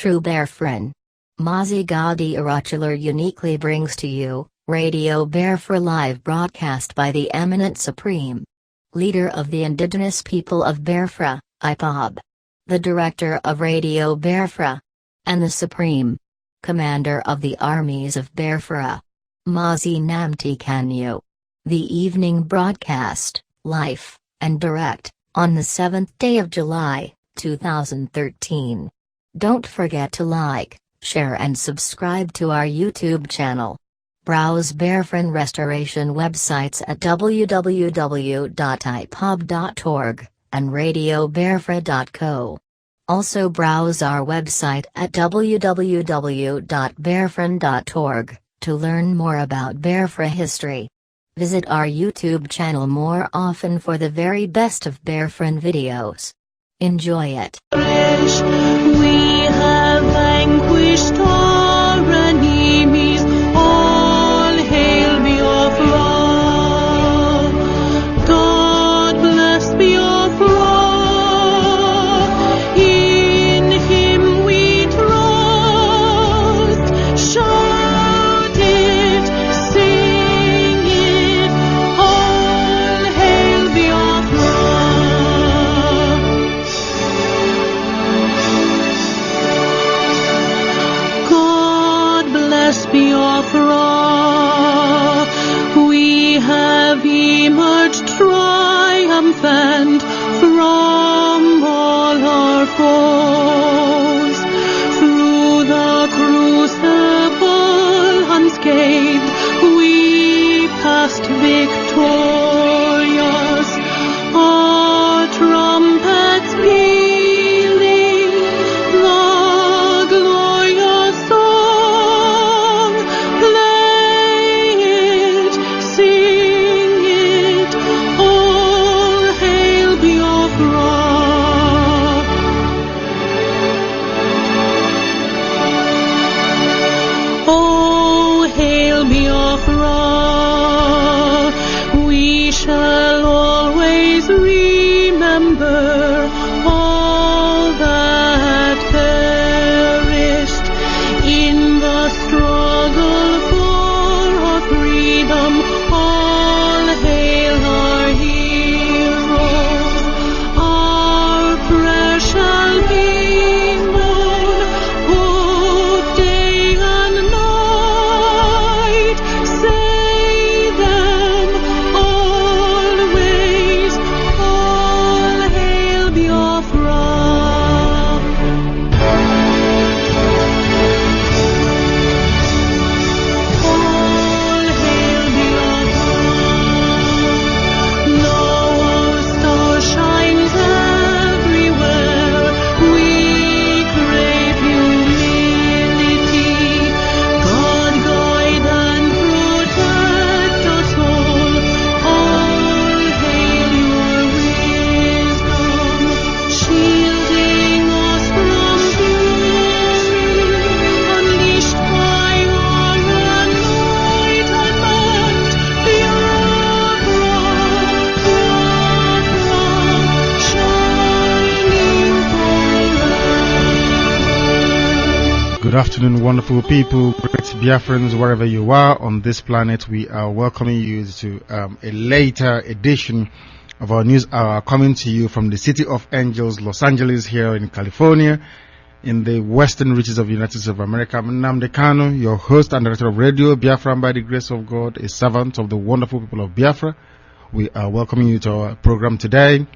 true Biafran. MAZI NNAMDI uniquely brings to you, Radio Biafra live broadcast by the eminent Supreme Leader of the Indigenous People of Biafra, IPOB. The Director of Radio Biafra. And the Supreme Commander of the Armies of Biafra. MAZI NNAMDI KANU. The evening broadcast, live, and direct, on the 7th day of July, 2013. Don't forget to like, share and subscribe to our YouTube channel. Browse Biafran restoration websites at www.ipob.org, and radiobiafra.co. Also browse our website at www.biafran.org, to learn more about Biafra history. Visit our YouTube channel more often for the very best of Biafran videos. Enjoy it. We have vanquished our enemies. All hail Biafra. God bless Biafra. In Him we trust. Shout it, sing it. All hail Biafra. Biafra, we have emerged triumphant from all our foes. Through the crucible unscathed, we passed victorious. Our trumpets pealing, the glorious song. Play it, sing it, all hail Biafra. Oh, hail Biafra. We shall always remember all that perished in the struggle for our freedom. All hail our heroes, our precious hymn, who day and night say them always. All hail Biafra. All hail Biafra. Now our star shines everywhere. We crave humility. God guide and protect us all. All hail your wisdom, shielding us from fury, unleashed by our enlightenment. Biafra, shining forever. Good afternoon, wonderful people, great Biafrans, wherever you are on this planet. We are welcoming you to a later edition of our news hour, coming to you from the City of Angels, Los Angeles, here in California, in the western reaches of the United States of America. I'm Nnamdi Kanu, your host and director of Radio Biafra, by the grace of God, a servant of the wonderful people of Biafra. We are welcoming you to our program today.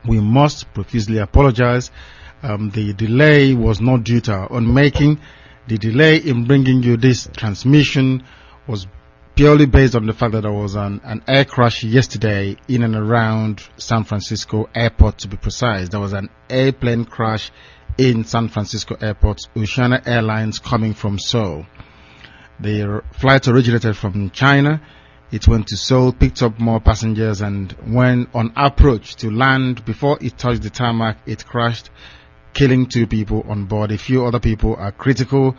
We must profusely apologize. The delay was not due to our own making. The delay in bringing you this transmission was purely based on the fact that there was an air crash yesterday in and around San Francisco Airport, to be precise. There was an airplane crash in San Francisco Airport, Oceania Airlines, coming from Seoul. The flight originated from China. It went to Seoul, picked up more passengers, and when on approach to land, before it touched the tarmac, it crashed, killing 2 people on board. A few other people are critical,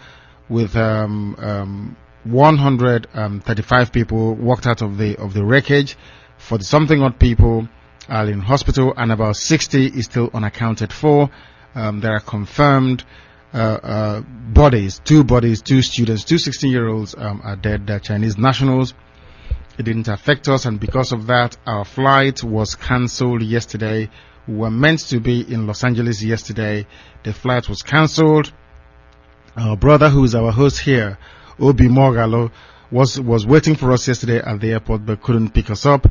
with 135 people walked out of the wreckage. 40-something odd people are in hospital, and about 60 is still unaccounted for. There are confirmed bodies, two students, two 16-year-olds are dead. They're Chinese nationals. It didn't affect us, and because of that, our flight was cancelled yesterday. We were meant to be in Los Angeles yesterday. The flight was cancelled. Our brother, who is our host here, Obi Mogalo, was waiting for us yesterday at the airport but couldn't pick us up.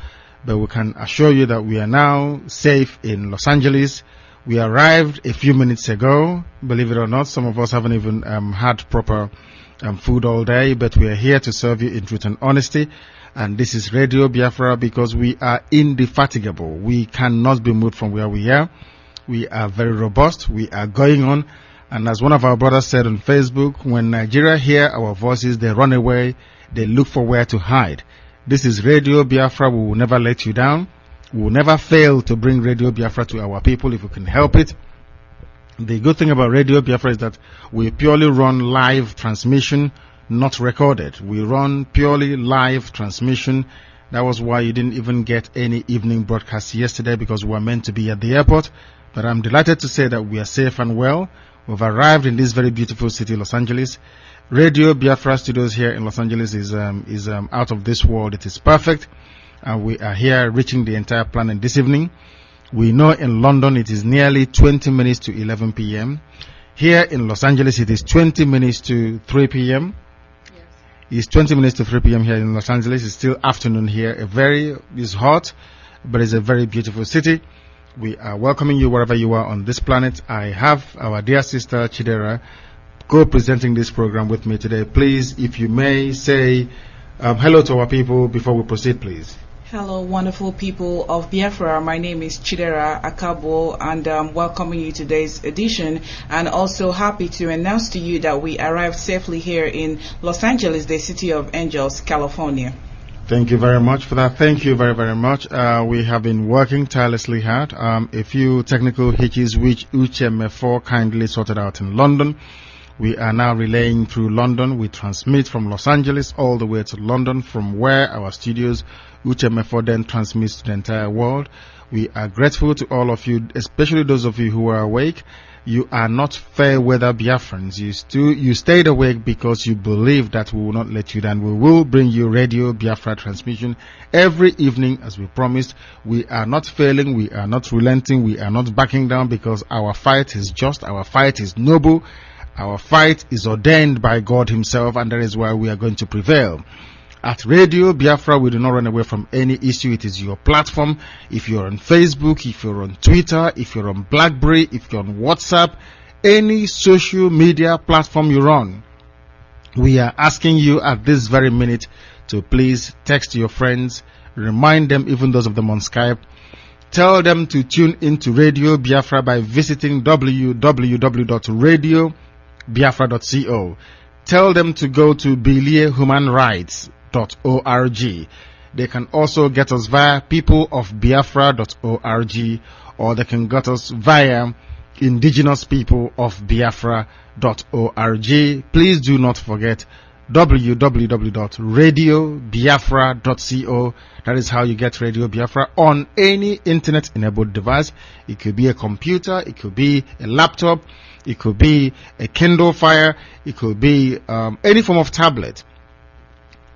But we can assure you that we are now safe in Los Angeles. We arrived a few minutes ago. Believe it or not, some of us haven't even had proper food all day, but we are here to serve you in truth and honesty. And this is Radio Biafra, because we are indefatigable. We cannot be moved from where we are. We are very robust. We are going on. And as one of our brothers said on Facebook, when Nigeria hear our voices, they run away. They look for where to hide. This is Radio Biafra. We will never let you down. We will never fail to bring Radio Biafra to our people if we can help it. The good thing about Radio Biafra is that we purely run live transmission, not recorded. We run purely live transmission. That was why you didn't even get any evening broadcast yesterday, because we were meant to be at the airport. But I'm delighted to say that we are safe and well. We've arrived in this very beautiful city, Los Angeles. Radio Biafra Studios here in Los Angeles is out of this world. It is perfect. And we are here reaching the entire planet this evening. We know in London it is nearly 20 minutes to 11 p.m. Here in Los Angeles it is 20 minutes to 3 p.m. Yes. It's 20 minutes to 3 p.m. here in Los Angeles. It's still afternoon here. It's hot, but it's a very beautiful city. We are welcoming you wherever you are on this planet. I have our dear sister Chidera co-presenting this program with me today. Please, if you may, say hello to our people before we proceed, please. Hello, wonderful people of Biafra. My name is Chidera Akabo, and I'm welcoming you to today's edition, and also happy to announce to you that we arrived safely here in Los Angeles, the city of angels, California. Thank you very much for that. Thank you very, very much. We have been working tirelessly hard. A few technical hitches which UCHM4 kindly sorted out in London. We are now relaying through London. We transmit from Los Angeles all the way to London, from where our studios, UCHM4, then transmits to the entire world. We are grateful to all of you, especially those of you who are awake. You are not fair weather Biafrans. You stayed awake because you believe that we will not let you down. We will bring you Radio Biafra transmission every evening as we promised. We are not failing. We are not relenting. We are not backing down, because our fight is just. Our fight is noble. Our fight is ordained by God himself, and that is why we are going to prevail. At Radio Biafra, we do not run away from any issue. It is your platform. If you're on Facebook, if you're on Twitter, if you're on BlackBerry, if you're on WhatsApp, any social media platform you're on, we are asking you at this very minute to please text your friends, remind them, even those of them on Skype. Tell them to tune into Radio Biafra by visiting www.radiobiafra.co. Tell them to go to biliehumanrights.org. They can also get us via peopleofbiafra.org, or they can get us via indigenouspeopleofbiafra.org. Please do not forget www.radiobiafra.co. That is how you get Radio Biafra on any internet enabled device. It could be a computer, it could be a laptop, it could be a Kindle Fire, it could be any form of tablet,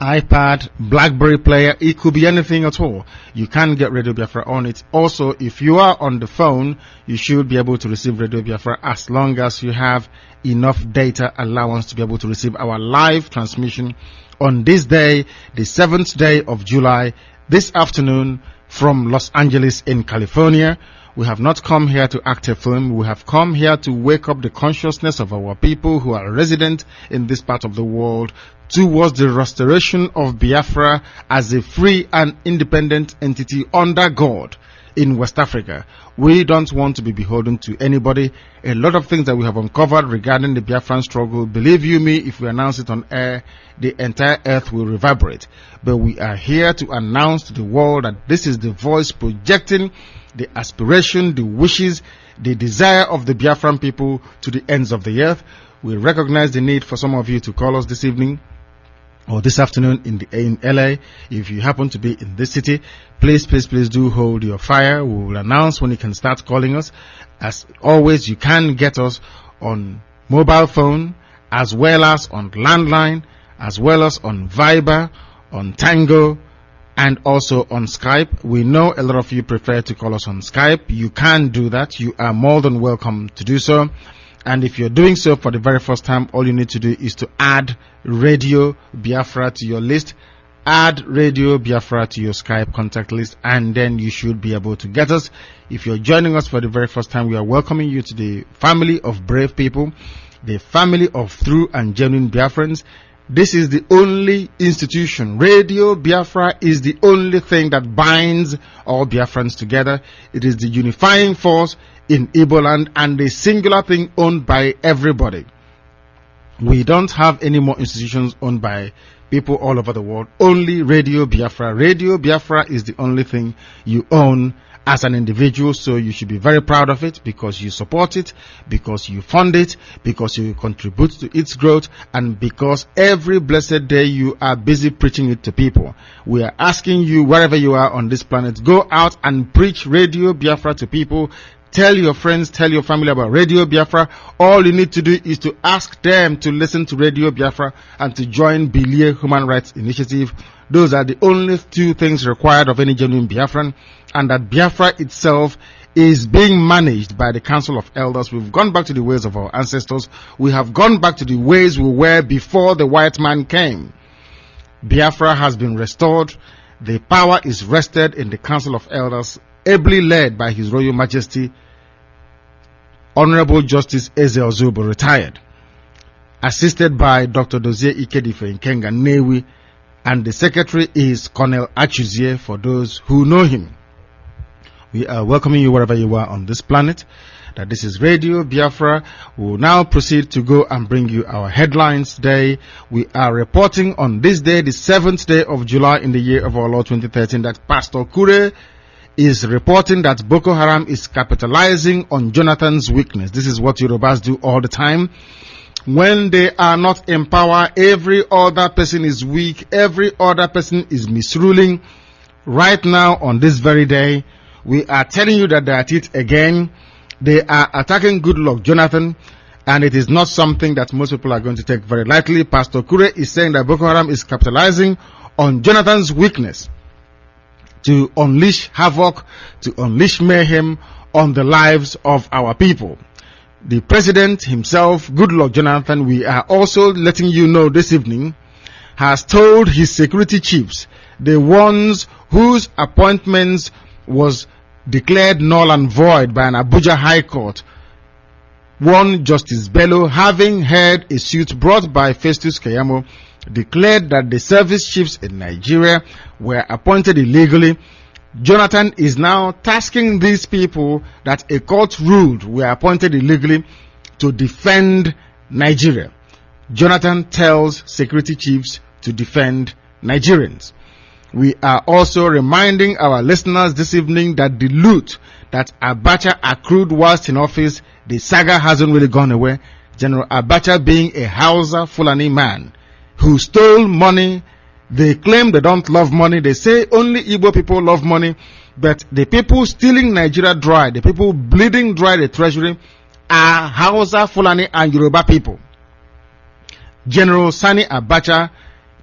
iPad, BlackBerry player. It could be anything at all. You can get Radio Biafra on it. Also, if you are on the phone, you should be able to receive Radio Biafra as long as you have enough data allowance to be able to receive our live transmission on this day, the 7th day of July, this afternoon, from Los Angeles in California. We have not come here to act a film. We have come here to wake up the consciousness of our people who are resident in this part of the world towards the restoration of Biafra as a free and independent entity under God in West Africa. We don't want to be beholden to anybody. A lot of things that we have uncovered regarding the Biafran struggle, believe you me, if we announce it on air, the entire earth will reverberate. But we are here to announce to the world that this is the voice projecting the aspiration, the wishes, the desire of the Biafran people to the ends of the earth. We recognize the need for some of you to call us this evening or this afternoon in LA. If you happen to be in this city, please do hold your fire. We will announce when you can start calling us. As always, you can get us on mobile phone, as well as on landline, as well as on Viber, on Tango, and also on Skype. We know a lot of you prefer to call us on Skype. You can do that. You are more than welcome to do so. And if you're doing so for the very first time, all you need to do is to add Radio Biafra to your list. Add Radio Biafra to your Skype contact list, and then you should be able to get us. If you're joining us for the very first time, we are welcoming you to the family of brave people, the family of true and genuine Biafrans. This is the only institution. Radio Biafra is the only thing that binds all Biafrans together. It is the unifying force in Igbo land and the singular thing owned by everybody. We don't have any more institutions owned by people all over the world. Only Radio Biafra. Radio Biafra is the only thing you own as an individual, so you should be very proud of it, because you support it, because you fund it, because you contribute to its growth, and because every blessed day you are busy preaching it to people. We are asking you, wherever you are on this planet, go out and preach Radio Biafra to people. Tell your friends, tell your family about Radio Biafra. All you need to do is to ask them to listen to Radio Biafra and to join Bilie Human Rights Initiative. Those are the only two things required of any genuine Biafran, and that Biafra itself is being managed by the Council of Elders. We've gone back to the ways of our ancestors. We have gone back to the ways we were before the white man came. Biafra has been restored. The power is rested in the Council of Elders, ably led by His Royal Majesty Honorable Justice Eze Ozubo, retired, assisted by Dr. Dozie Ikedife Nkenga Newi, and the secretary is Colonel Achuzie, for those who know him. We are welcoming you wherever you are on this planet. That this is Radio Biafra. We will now proceed to go and bring you our headlines today. We are reporting on this day, the 7th day of July in the year of our Lord 2013, that Pastor Kure is reporting that Boko Haram is capitalizing on Jonathan's weakness. This is what Yorubas do all the time. When they are not in power, every other person is weak, every other person is misruling. Right now, on this very day, we are telling you that they are at it again. They are attacking Goodluck Jonathan, and it is not something that most people are going to take very lightly. Pastor Kure is saying that Boko Haram is capitalizing on Jonathan's weakness to unleash havoc, to unleash mayhem on the lives of our people. The president himself, Goodluck Jonathan, we are also letting you know this evening, has told his security chiefs, the ones whose appointments was declared null and void by an Abuja High Court, one Justice Bello, having heard a suit brought by Festus Keyamo, declared that the service chiefs in Nigeria were appointed illegally. Jonathan is now tasking these people that a court ruled were appointed illegally to defend Nigeria. Jonathan tells security chiefs to defend Nigerians. We are also reminding our listeners this evening that the loot that Abacha accrued whilst in office, the saga hasn't really gone away. General Abacha, being a Hausa Fulani man who stole money. They claim they don't love money. They say only Igbo people love money. But the people stealing Nigeria dry, the people bleeding dry the treasury, are Hausa, Fulani, and Yoruba people. General Sani Abacha,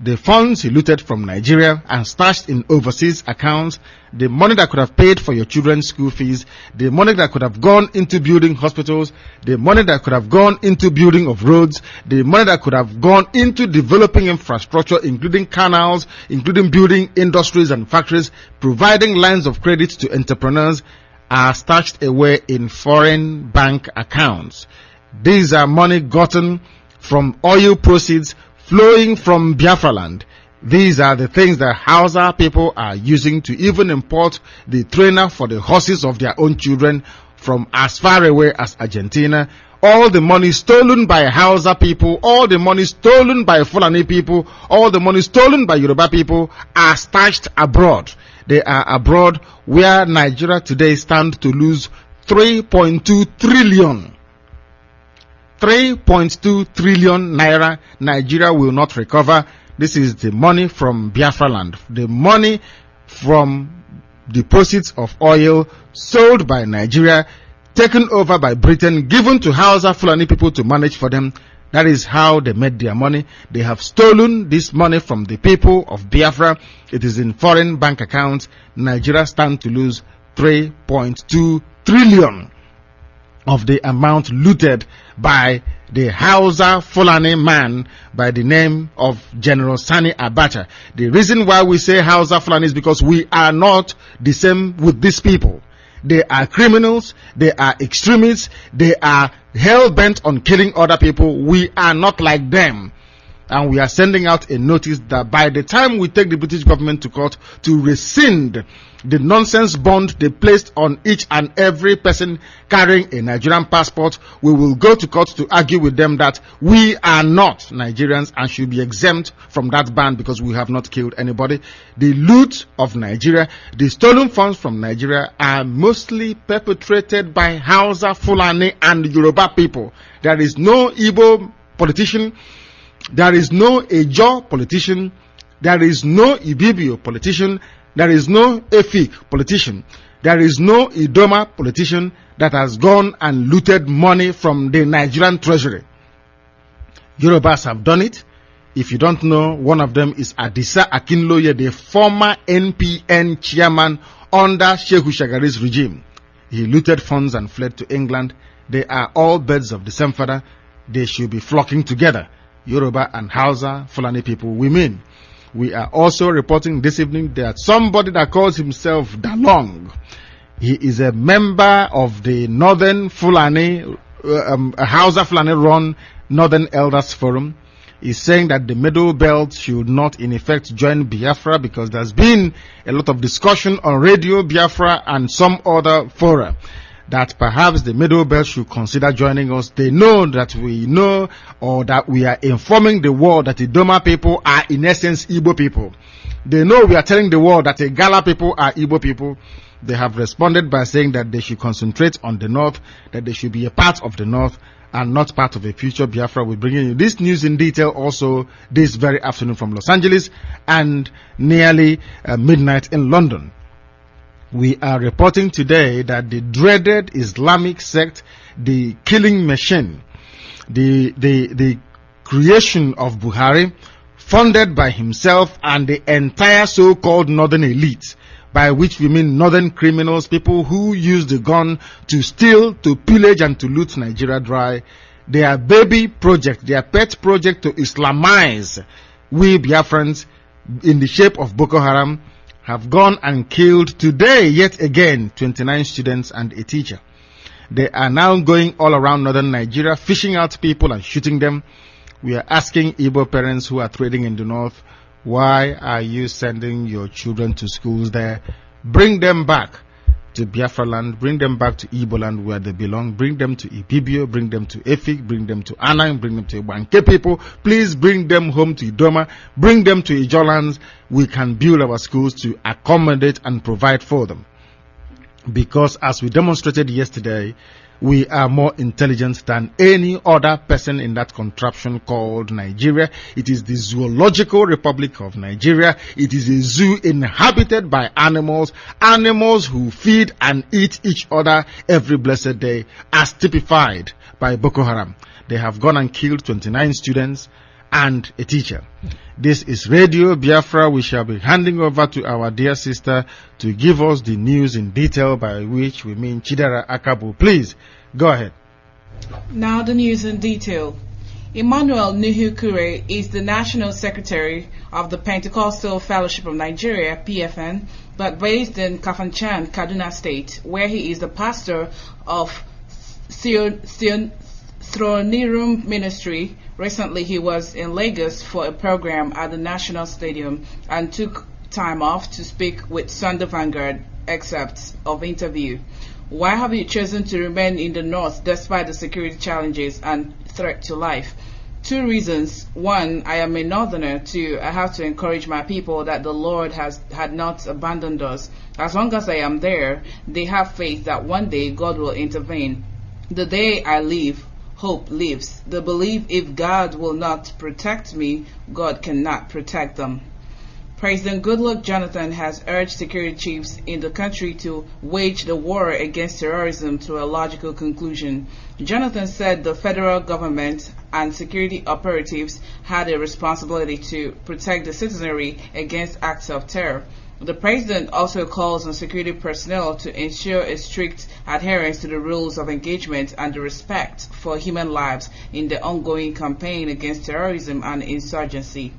the funds he looted from Nigeria and stashed in overseas accounts, the money that could have paid for your children's school fees, the money that could have gone into building hospitals, the money that could have gone into building of roads, the money that could have gone into developing infrastructure, including canals, including building industries and factories, providing lines of credit to entrepreneurs, are stashed away in foreign bank accounts. These are money gotten from oil proceeds flowing from Biafra land. These are the things that Hausa people are using to even import the trainer for the horses of their own children from as far away as Argentina. All the money stolen by Hausa people, all the money stolen by Fulani people, all the money stolen by Yoruba people are stashed abroad. They are abroad, where Nigeria today stands to lose 3.2 trillion. 3.2 trillion naira. Nigeria will not recover. This is the money from Biafra land, the money from the proceeds of oil sold by Nigeria taken over by Britain, given to Hausa Fulani people to manage for them. That is how they made their money. They have stolen this money from the people of Biafra. It is in foreign bank accounts. Nigeria stands to lose 3.2 trillion of the amount looted by the Hausa Fulani man by the name of General Sani Abacha. The reason why we say Hausa Fulani is because we are not the same with these people. They are criminals, they are extremists, they are hell-bent on killing other people. We are not like them. And we are sending out a notice that by the time we take the British government to court to rescind the nonsense bond they placed on each and every person carrying a Nigerian passport, we will go to court to argue with them that we are not Nigerians and should be exempt from that ban because we have not killed anybody. The loot of Nigeria, the stolen funds from Nigeria are mostly perpetrated by Hausa, Fulani and Yoruba people. There is no Igbo politician, there is no Ejo politician, there is no Ibibio politician, there is no Efik politician, there is no Idoma politician that has gone and looted money from the Nigerian treasury. Yorubas have done it. If you don't know, one of them is Adisa Akinloye, the former NPN chairman under Shehu Shagari's regime. He looted funds and fled to England. They are all birds of the same feather. They should be flocking together. Yoruba and Hausa, Fulani people, we mean. We are also reporting this evening that somebody that calls himself Dalong, he is a member of the Northern Fulani, Hausa Fulani run Northern Elders Forum, is saying that the Middle Belt should not in effect join Biafra because there's been a lot of discussion on Radio Biafra and some other fora that perhaps the Middle Belt should consider joining us. They know that we know, or that we are informing the world that the Idoma people are in essence Igbo people. They know we are telling the world that the Gala people are Igbo people. They have responded by saying that they should concentrate on the North, that they should be a part of the North and not part of a future Biafra. We're bringing you this news in detail also this very afternoon from Los Angeles and nearly midnight in London. We are reporting today that the dreaded Islamic sect, the killing machine, the creation of Buhari, funded by himself and the entire so-called northern elite, by which we mean northern criminals, people who use the gun to steal, to pillage and to loot Nigeria dry. Their baby project, their pet project to Islamize we Biafrans in the shape of Boko Haram, have gone and killed today yet again 29 students and a teacher. They are now going all around northern Nigeria, fishing out people and shooting them. We are asking Igbo parents who are trading in the north, why are you sending your children to schools there? Bring them back to Biafra land, bring them back to Igbo land where they belong, bring them to Ibibio, bring them to Efik, bring them to Anang, bring them to Ibanke people. Please bring them home to Idoma, bring them to Ijo lands. We can build our schools to accommodate and provide for them. Because as we demonstrated yesterday, we are more intelligent than any other person in that contraption called Nigeria. It is the Zoological Republic of Nigeria. It is a zoo inhabited by animals, animals who feed and eat each other every blessed day, as typified by Boko Haram. They have gone and killed 29 students and a teacher. This is Radio Biafra. We shall be handing over to our dear sister to give us the news in detail, by which we mean Chidera Akabu. Please, go ahead. Now the news in detail. Emmanuel Nuhukure is the National Secretary of the Pentecostal Fellowship of Nigeria, PFN, but based in Kafanchan, Kaduna State, where he is the pastor of Thronirum Ministry. Recently, he was in Lagos for a program at the National Stadium and took time off to speak with Sunday Vanguard. Excerpts of interview. Why have you chosen to remain in the north despite the security challenges and threat to life? 2 reasons. 1, I am a northerner. 2, I have to encourage my people that the Lord had not abandoned us. As long as I am there, they have faith that one day God will intervene. The day I leave, hope lives. They believe if God will not protect me, God cannot protect them. President Goodluck Jonathan has urged security chiefs in the country to wage the war against terrorism to a logical conclusion. Jonathan said the federal government and security operatives had a responsibility to protect the citizenry against acts of terror. The president also calls on security personnel to ensure a strict adherence to the rules of engagement and the respect for human lives in the ongoing campaign against terrorism and insurgency.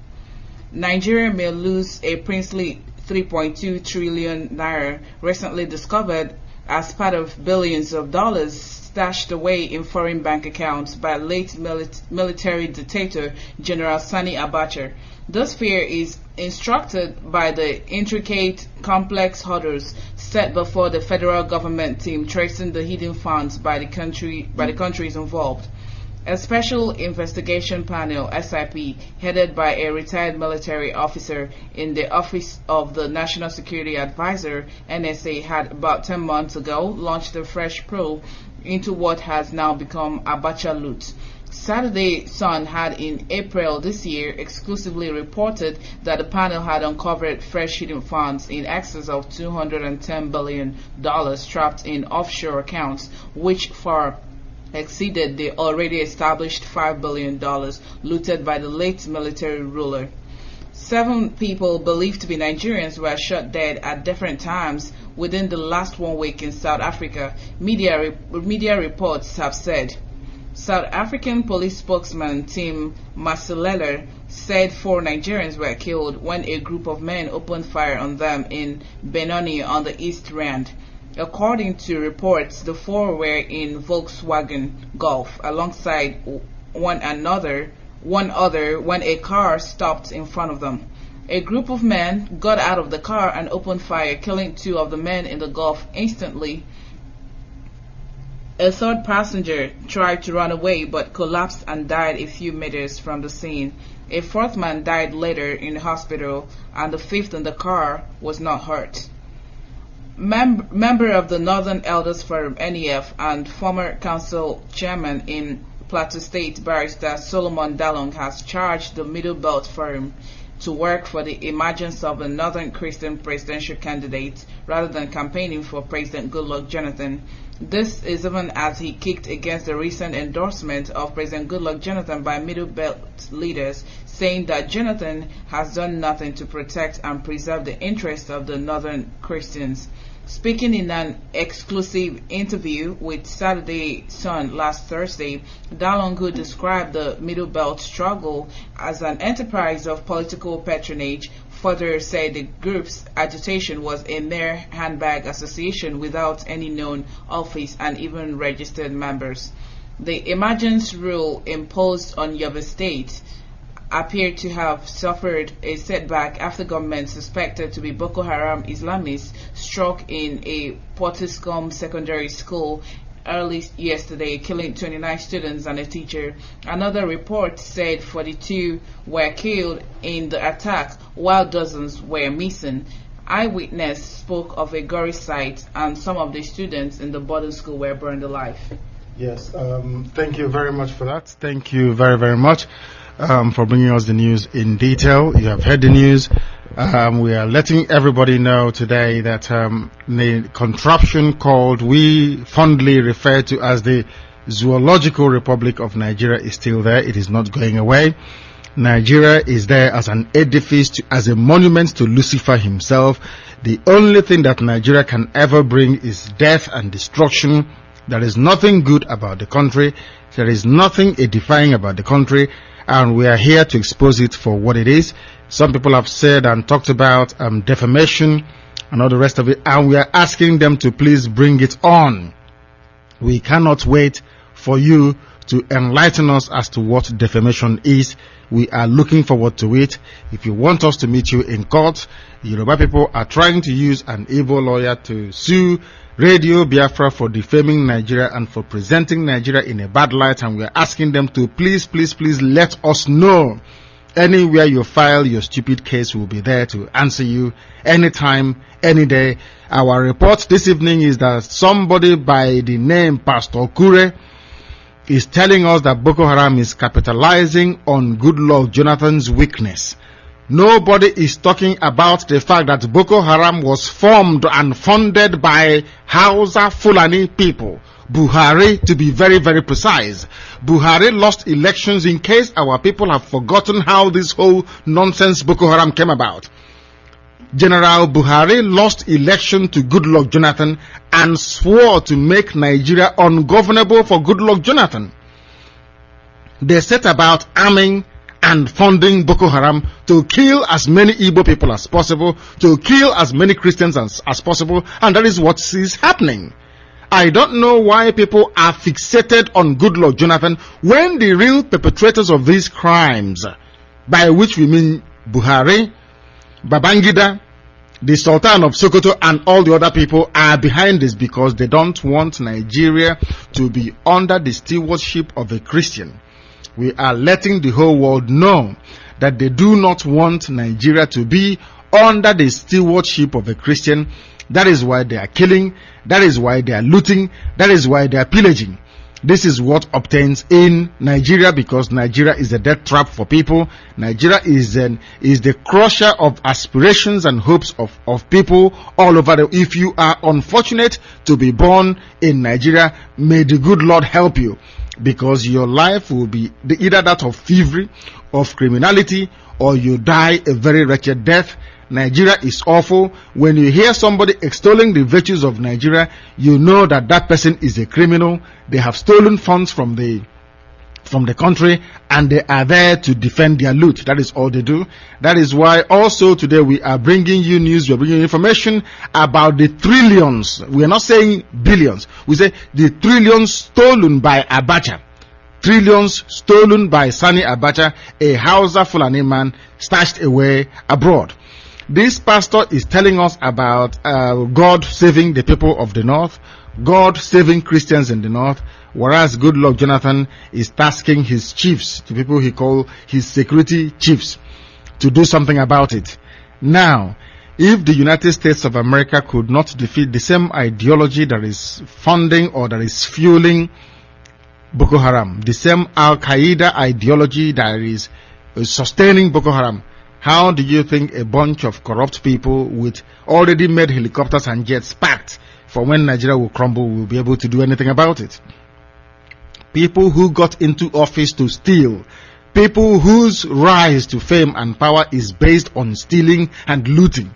Nigeria may lose a princely 3.2 trillion naira recently discovered as part of billions of dollars stashed away in foreign bank accounts by late military dictator General Sani Abacha. This fear is instructed by the intricate, complex hurdles set before the federal government team tracing the hidden funds by the countries involved. A special investigation panel, SIP, headed by a retired military officer in the Office of the National Security Advisor, NSA, had about 10 months ago launched a fresh probe into what has now become Abacha loot. Saturday Sun had in April this year exclusively reported that the panel had uncovered fresh hidden funds in excess of $210 billion trapped in offshore accounts, which far exceeded the already established $5 billion looted by the late military ruler. 7 people believed to be Nigerians were shot dead at different times within the last 1 week in South Africa, media reports have said. South African police spokesman Tim Masilela said 4 Nigerians were killed when a group of men opened fire on them in Benoni on the East Rand. According to reports, the 4 were in Volkswagen Golf alongside one other when a car stopped in front of them. A group of men got out of the car and opened fire, killing 2 of the men in the Golf instantly. A 3rd passenger tried to run away but collapsed and died a few meters from the scene. A 4th man died later in the hospital, and the 5th in the car was not hurt. Member of the Northern Elders Forum (NEF) and former council chairman in Plateau State, Barrister Solomon Dalong, has charged the Middle Belt Forum to work for the emergence of a Northern Christian presidential candidate rather than campaigning for President Goodluck Jonathan. This is even as he kicked against the recent endorsement of President Goodluck Jonathan by Middle Belt leaders, saying that Jonathan has done nothing to protect and preserve the interests of the Northern Christians. Speaking in an exclusive interview with Saturday Sun last Thursday, Dalong, who described the Middle Belt struggle as an enterprise of political patronage, further said the group's agitation was a mere handbag association without any known office and even registered members. The emergence rule imposed on Yobe State appeared to have suffered a setback after government suspected to be Boko Haram Islamists struck in a Portiscombe secondary school early yesterday, killing 29 students and a teacher. Another report said 42 were killed in the attack while dozens were missing. Eyewitness spoke of a gory sight, and some of the students in the boarding school were burned alive. Yes, thank you very much for that. Thank you very, very much for bringing us the news in detail. You have heard the news. We are letting everybody know today that the contraption called, we fondly refer to as the Zoological Republic of Nigeria, is still there. It is not going away. Nigeria is there as an edifice, as a monument to Lucifer himself. The only thing that Nigeria can ever bring is death and destruction. There is nothing good about the country. There is nothing edifying about the country, and we are here to expose it for what it is. Some people have said and talked about defamation and all the rest of it, and we are asking them to please bring it on. We cannot wait for you to enlighten us as to what defamation is. We are looking forward to it. If you want us to meet you in court, Yoruba people are trying to use an evil lawyer to sue Radio Biafra for defaming Nigeria and for presenting Nigeria in a bad light, and we are asking them to please let us know. Anywhere you file your stupid case, will be there to answer you anytime, any day. Our report this evening is that somebody by the name Pastor Kure is telling us that Boko Haram is capitalizing on Goodluck Jonathan's weakness. Nobody is talking about the fact that Boko Haram was formed and funded by Hausa Fulani people. Buhari, to be very, very precise. Buhari lost elections, in case our people have forgotten how this whole nonsense Boko Haram came about. General Buhari lost election to Goodluck Jonathan and swore to make Nigeria ungovernable for Goodluck Jonathan. They set about arming and funding Boko Haram to kill as many Igbo people as possible, to kill as many Christians as possible, and that is what is happening. I don't know why people are fixated on Goodluck Jonathan when the real perpetrators of these crimes, by which we mean Buhari, Babangida, the Sultan of Sokoto, and all the other people, are behind this because they don't want Nigeria to be under the stewardship of a Christian. We are letting the whole world know that they do not want Nigeria to be under the stewardship of a Christian. That is why they are killing, that is why they are looting, that is why they are pillaging. This is what obtains in Nigeria, because Nigeria is a death trap for people. Nigeria is the crusher of aspirations and hopes of people all over. If you are unfortunate to be born in Nigeria, may the good Lord help you, because your life will be either that of thievery, of criminality, or you die a very wretched death. Nigeria is awful. When you hear somebody extolling the virtues of Nigeria, you know that that person is a criminal. They have stolen funds from the country, and they are there to defend their loot. That is all they do. That is why also today we are bringing you news, we are bringing you information about the trillions. We are not saying billions. We say the trillions stolen by Abacha. Trillions stolen by Sani Abacha, a Hausa Fulani man stashed away abroad. This pastor is telling us about God saving the people of the north, God saving Christians in the north, whereas Goodluck Jonathan is tasking his chiefs, the people he calls his security chiefs, to do something about it. Now, if the United States of America could not defeat the same ideology that is funding or that is fueling Boko Haram, the same Al-Qaeda ideology that is sustaining Boko Haram, how do you think a bunch of corrupt people with already made helicopters and jets packed for when Nigeria will crumble will be able to do anything about it? People who got into office to steal, people whose rise to fame and power is based on stealing and looting,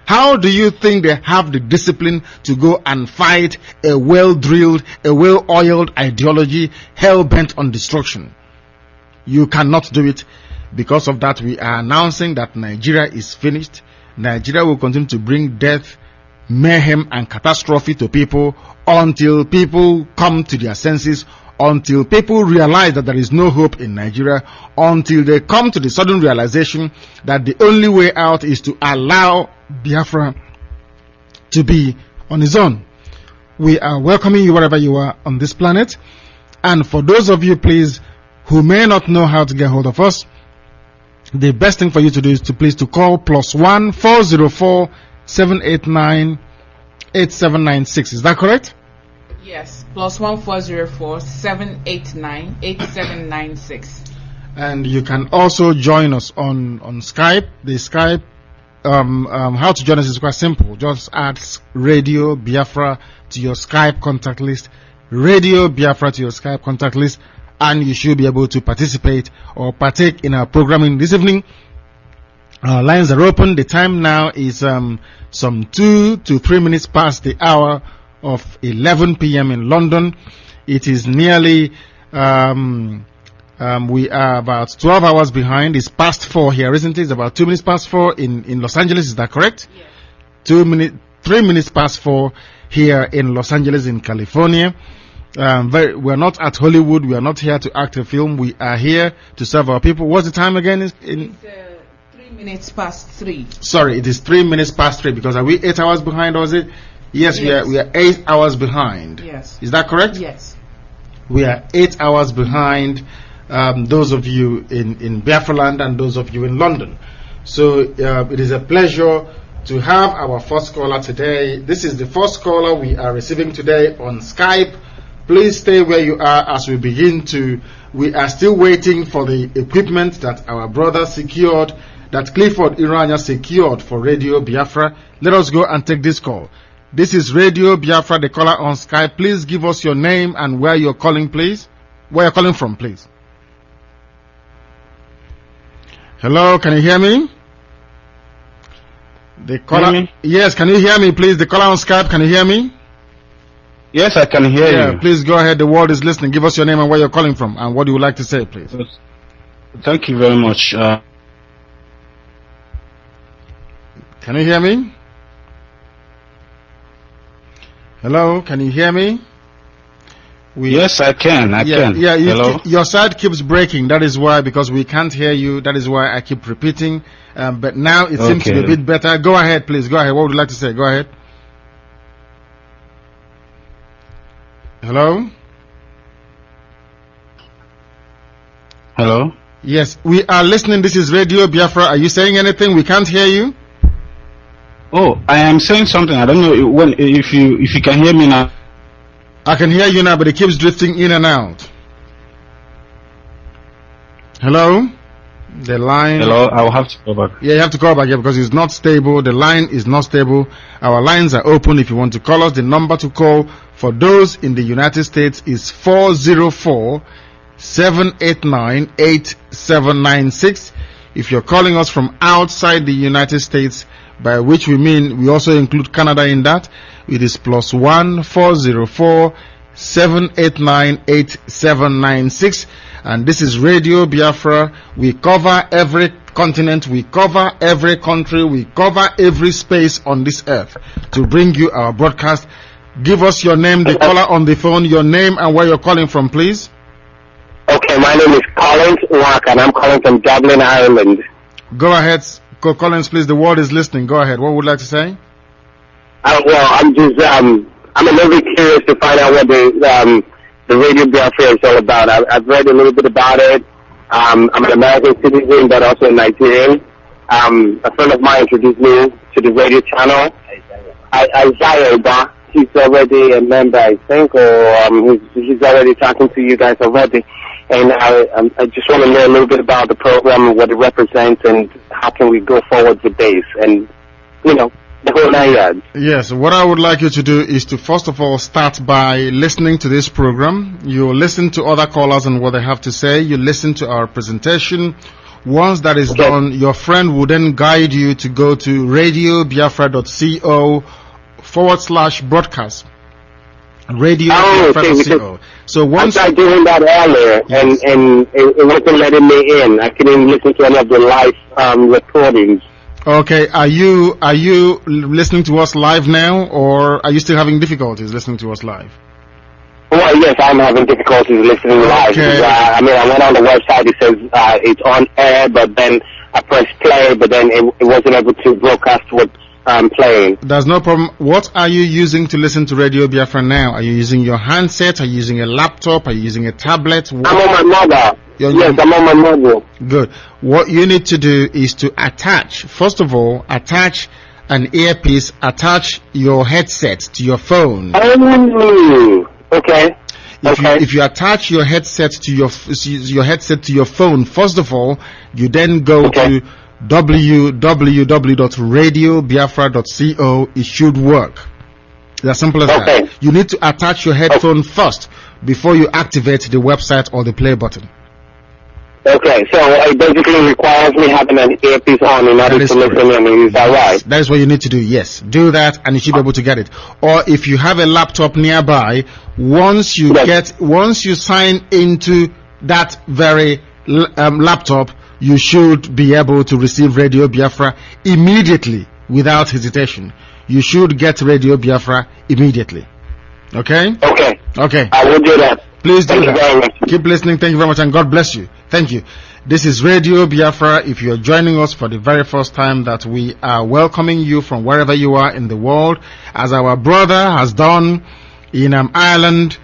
how do you think they have the discipline to go and fight a well-drilled, a well-oiled ideology hell-bent on destruction? You cannot do it. Because of that, we are announcing that Nigeria is finished. Nigeria will continue to bring death, mayhem, and catastrophe to people until people come to their senses, until people realize that there is no hope in Nigeria, until they come to the sudden realization that the only way out is to allow Biafra to be on his own. We are welcoming you wherever you are on this planet. And for those of you, please, who may not know how to get hold of us, the best thing for you to do is to please to call +1 404 789 8796. Is that correct? Yes, +1 404 789 8796. And you can also join us on Skype. The Skype, how to join us is quite simple. Just add Radio Biafra to your Skype contact list. Radio Biafra to your Skype contact list, and you should be able to participate or partake in our programming this evening. Our lines are open. The time now is some 2 to 3 minutes past the hour of 11 p.m. in London. It is nearly, we are about 12 hours behind. It's past 4 here, isn't it? It's about 2 minutes past 4 in Los Angeles. Is that correct? Yes. 3 minutes past 4 here in Los Angeles in California. We're not at Hollywood. We are not here to act a film. We are here to serve our people. What's the time again? It's 3 minutes past 3. Sorry, it is 3 minutes past 3, because are we 8 hours behind, or is it? Yes, Yes. we are 8 hours behind. Yes. Is that correct? Yes. We are 8 hours behind those of you in Biafra land and those of you in London. So it is a pleasure to have our first caller today. This is the first caller we are receiving today on Skype. Please stay where you are as we begin to. We are still waiting for the equipment that our brother secured that Clifford Iranya secured for Radio Biafra. Let us go and take this call. This is Radio Biafra, the caller on Skype. Please give us your name and where you're calling, please. Where you're calling from, please. Hello, can you hear me? The caller. Yes, can you hear me, please? The caller on Skype, can you hear me? Yes, I can hear you. Please go ahead. The world is listening. Give us your name and where you're calling from, and what you would like to say, please. Thank you very much. Can you hear me? Hello, can you hear me? Yes, I can. Yeah, Hello? Your side keeps breaking. That is why, because we can't hear you. That is why I keep repeating. But now it seems to be a bit better. Go ahead, please. Go ahead. What would you like to say? Go ahead. Hello? Hello? Yes, we are listening. This is Radio Biafra. Are you saying anything? We can't hear you. Oh, I am saying something. I don't know if you can hear me now. I can hear you now, but it keeps drifting in and out. Hello? The line. Hello, I will have to call back. Yeah, you have to call back here because it's not stable. The line is not stable. Our lines are open if you want to call us. The number to call for those in the United States is 404-789-8796. If you're calling us from outside the United States, by which we mean we also include Canada in that, it is +1 404-789-8796. And this is Radio Biafra. We cover every continent, we cover every country, we cover every space on this earth to bring you our broadcast. Give us your name, the caller on the phone, your name and where you're calling from, please. Okay, my name is Collins Walker, and I'm calling from Dublin, Ireland. Go ahead, Collins, please. The world is listening. Go ahead. What would you like to say? Well, I'm a little bit curious to find out what the Radio Biafra is all about. I've read a little bit about it. I'm an American citizen, but also a Nigerian. A friend of mine introduced me to the radio channel. Isaiah, he's already a member, I think, or he's already talking to you guys already. And I just want to know a little bit about the program and what it represents and how can we go forward with this and, the whole 9 yards. Yes, what I would like you to do is to first of all start by listening to this program. You listen to other callers and what they have to say. You listen to our presentation. Once that is done, your friend will then guide you to go to radiobiafra.co/broadcast. Radio. So once I tried doing that earlier, and it wasn't letting me in. I couldn't listen to any of the live recordings. Okay, are you listening to us live now, or are you still having difficulties listening to us live? Well, yes, I'm having difficulties listening live. Okay. I went on the website. It says it's on air, but then I pressed play, but then it wasn't able to broadcast what I'm playing. There's no problem. What are you using to listen to Radio Biafra now? Are you using your handset? Are you using a laptop? Are you using a tablet? I'm on my mobile. Yes, I'm on my mobile. Good. What you need to do is to attach, first of all, attach an earpiece, attach your headset to your phone. Oh, okay. If you attach your headset to your phone, first of all, you then go to www.radiobiafra.co. It should work. It's as simple as that. You need to attach your headphone first before you activate the website or the play button. Okay, so it basically requires me having an earpiece on in order to listen in. Is that right? That is what you need to do, yes. Do that and you should be able to get it. Or if you have a laptop nearby, once you sign into that very laptop, you should be able to receive Radio Biafra immediately without hesitation. You should get Radio Biafra immediately. Okay? Okay. I will do that. Please do that. Keep listening. Thank you very much and God bless you. Thank you. This is Radio Biafra. If you're joining us for the very first time, that we are welcoming you from wherever you are in the world, as our brother has done in Ireland.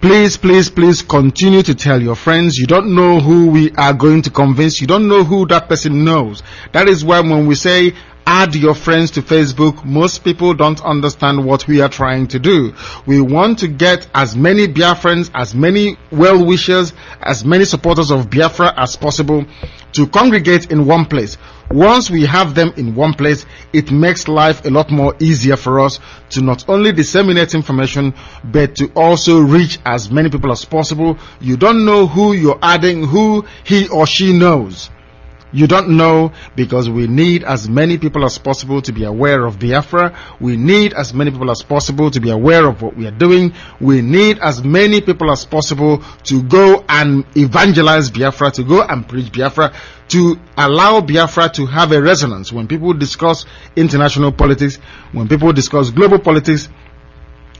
Please continue to tell your friends. You don't know who we are going to convince. You don't know who that person knows. That is why when we say Add your friends to Facebook. Most people don't understand what we are trying to do. We want to get as many Biafrans, as many well-wishers, as many supporters of Biafra as possible to congregate in one place. Once we have them in one place, it makes life a lot more easier for us to not only disseminate information, but to also reach as many people as possible. You don't know who you're adding, who he or she knows. You don't know, because we need as many people as possible to be aware of Biafra. We need as many people as possible to be aware of what we are doing. We need as many people as possible to go and evangelize Biafra, to go and preach Biafra, to allow Biafra to have a resonance. When people discuss international politics, when people discuss global politics,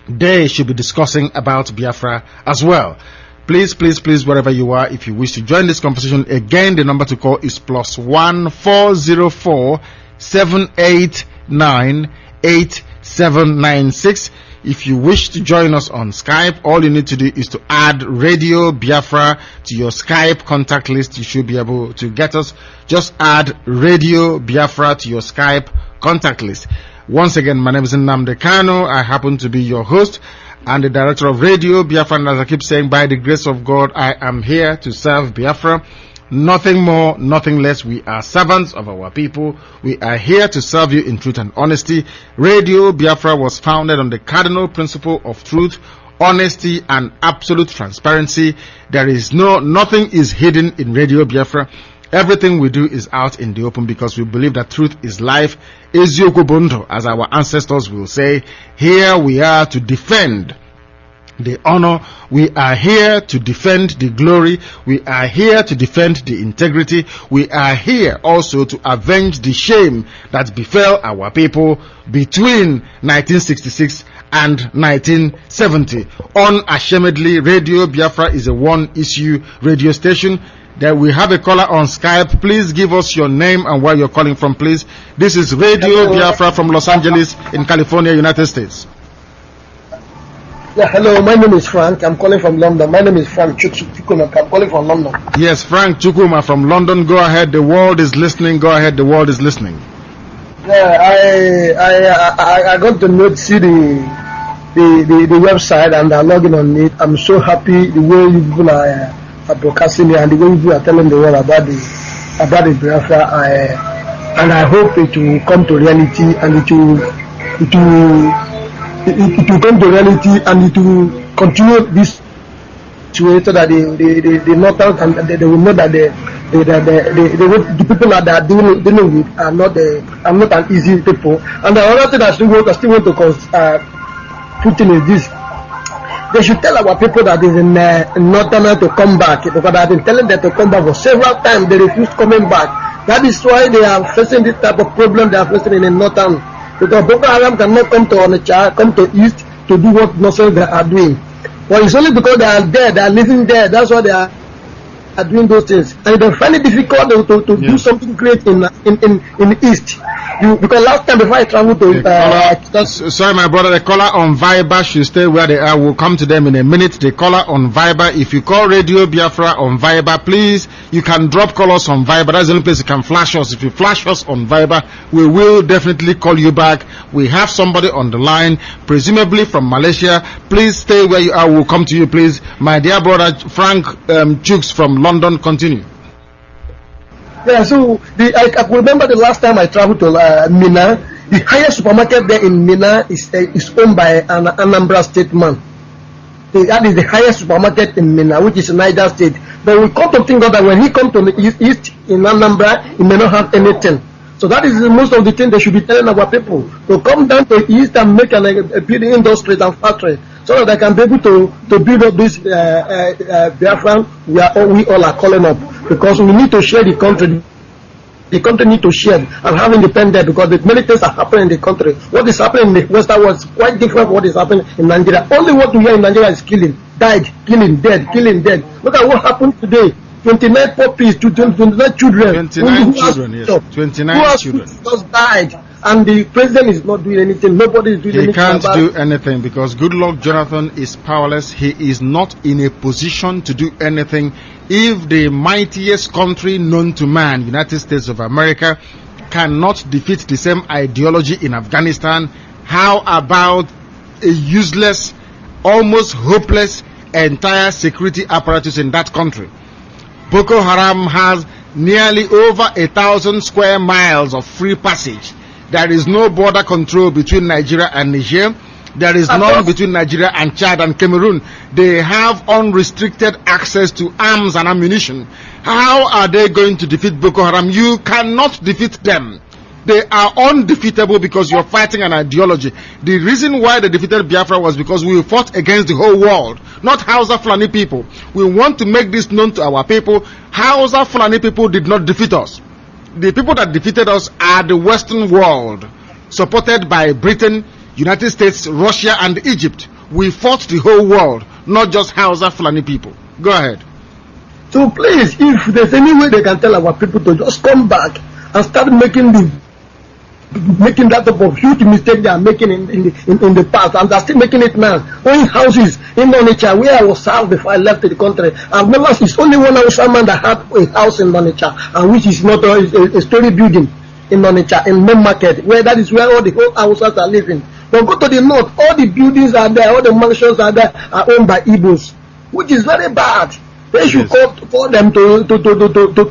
they should be discussing about Biafra as well. Please, please, please, wherever you are, if you wish to join this conversation, again, the number to call is +1 404 789 8796. If you wish to join us on Skype, all you need to do is to add Radio Biafra to your Skype contact list. You should be able to get us. Just add Radio Biafra to your Skype contact list. Once again, my name is Nnamdi Kanu. I happen to be your host and the director of Radio Biafra. And as I keep saying, by the grace of God, I am here to serve Biafra. Nothing more, nothing less. We are servants of our people. We are here to serve you in truth and honesty. Radio Biafra was founded on the cardinal principle of truth, honesty, and absolute transparency. There is nothing is hidden in Radio Biafra. Everything we do is out in the open, because we believe that truth is life. Eziokwu bụ ndụ, as our ancestors will say. Here we are to defend the honor. We are here to defend the glory. We are here to defend the integrity. We are here also to avenge the shame that befell our people between 1966 and 1970. Unashamedly, Radio Biafra is a one-issue radio station. There we have a caller on Skype. Please give us your name and where you're calling from, please. This is Radio Biafra from Los Angeles in California, United States. Yeah, hello, my name is Frank. I'm calling from London. My name is Frank Chukuma. I'm calling from London. Yes, Frank Chukuma from London. Go ahead. The world is listening. Go ahead. The world is listening. Yeah, I got to see the website and I'm logging on it. I'm so happy the way you people are broadcasting it and the way you are telling the world about the Biafra. And I hope it will come to reality, and it will come to reality, and it will continue this way, so that the Northern, and they will know that the people that are dealing with are not an easy people. And the other thing I still want to put in is this: they should tell our people that is in Northern to come back, because I've been telling them to come back for several times. They refuse coming back. That is why they are facing this type of problem they are facing in the Northern. Because Boko Haram cannot come to Onitsha, come to East to do what nonsense they are doing. But it's only because they are there, they are living there. That's why they are doing those things. And they find it difficult to do something great in the East. Because last time before I traveled to sorry, my brother, the caller on Viber should stay where they are. We'll come to them in a minute. The caller on Viber, if you call Radio Biafra on Viber, please, you can drop callers on Viber. That's the only place you can flash us. If you flash us on Viber, we will definitely call you back. We have somebody on the line, presumably from Malaysia. Please stay where you are. We'll come to you, please. My dear brother Frank Chooks from London, continue. Yeah, so I remember the last time I traveled to Mina. The highest supermarket there in Mina is owned by an Anambra State man. That is the highest supermarket in Mina, which is Naija State. But we come to think of that when he comes to the East in Anambra, he may not have anything. So that is most of the thing they should be telling our people, to come down to East and make a building industry and factory, so that they can be able to build up this Biafran we all are calling up, because we need to share the country. The country need to share and have independence, because many things are happening in the country. What is happening in the Western world is quite different from what is happening in Nigeria. Only what we hear in Nigeria is killing, died, killing, dead, killing, dead. Look at what happened today. 29 puppies to 29 children. 29 children, yes. 29 children. Just died. And the president is not doing anything. Nobody is doing anything. He can't do anything, because Goodluck Jonathan is powerless. He is not in a position to do anything. If the mightiest country known to man, United States of America, cannot defeat the same ideology in Afghanistan, how about a useless, almost hopeless entire security apparatus in that country? Boko Haram has nearly over 1,000 square miles of free passage. There is no border control between Nigeria and Niger. There is none between Nigeria and Chad and Cameroon. They have unrestricted access to arms and ammunition. How are they going to defeat Boko Haram? You cannot defeat them. They are undefeatable because you're fighting an ideology. The reason why they defeated Biafra was because we fought against the whole world, not Hausa Fulani people. We want to make this known to our people. Hausa Fulani people did not defeat us. The people that defeated us are the Western world, supported by Britain, United States, Russia, and Egypt. We fought the whole world, not just Hausa Fulani people. Go ahead. So please, if there's any way they can tell our people to just come back and start making that type of huge mistake they are making in the past, and they're still making it now. Owning houses in Onitsha, where I was housed before I left the country. I've never, it's only one man that had a house in Onitsha, and which is not a story building in Onitsha, in main market, where that is where all the whole houses are living. But go to the north, all the buildings are there, all the mansions are there, are owned by Igbos, which is very bad. They should call them to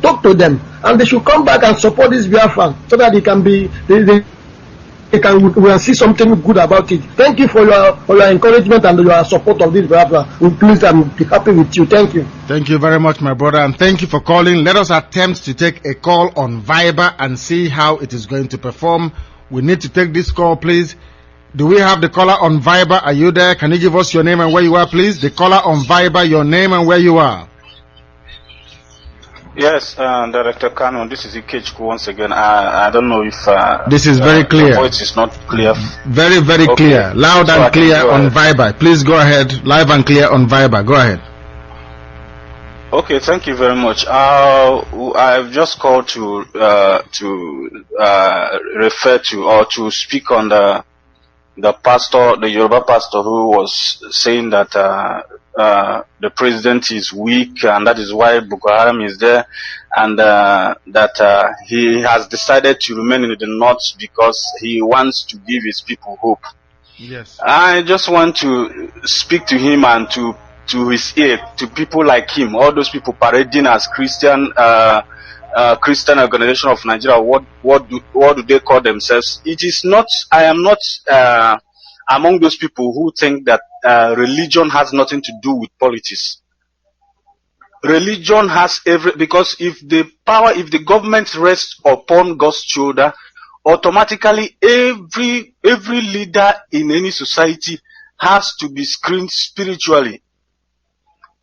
talk to them, and they should come back and support this Biafran so that it can be we can see something good about it. Thank you for your encouragement and your support of this Biafra. We please and be happy with you. Thank you. Thank you very much, my brother, and thank you for calling. Let us attempt to take a call on Viber and see how it is going to perform. We need to take this call, please. Do we have the caller on Viber? Are you there? Can you give us your name and where you are, please? The caller on Viber, your name and where you are. Yes, Director Kanu, this is Ikechku once again. I don't know if this is very clear. Your voice is not clear. Very, very clear. Loud and clear on Viber. Please go ahead. Live and clear on Viber. Go ahead. Okay, thank you very much. I've just called to refer to or to speak on the pastor, the Yoruba pastor, who was saying that the president is weak and that is why Boko Haram is there, and that he has decided to remain in the north because he wants to give his people hope. Yes. I just want to speak to him and to his ear, to people like him, all those people parading as Christian Organization of Nigeria. What do they call themselves? It is not. I am not among those people who think that religion has nothing to do with politics. Religion has because if the government rests upon God's shoulder, automatically every leader in any society has to be screened spiritually.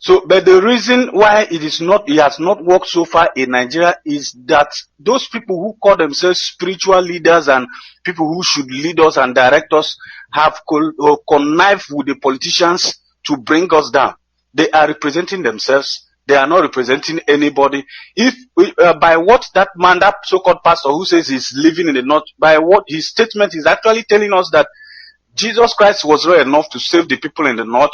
So, but the reason why it has not worked so far in Nigeria is that those people who call themselves spiritual leaders and people who should lead us and direct us have connived with the politicians to bring us down. They are representing themselves. They are not representing anybody. If by what that man, that so-called pastor who says he's living in the north, by what his statement is actually telling us that Jesus Christ was not enough to save the people in the north.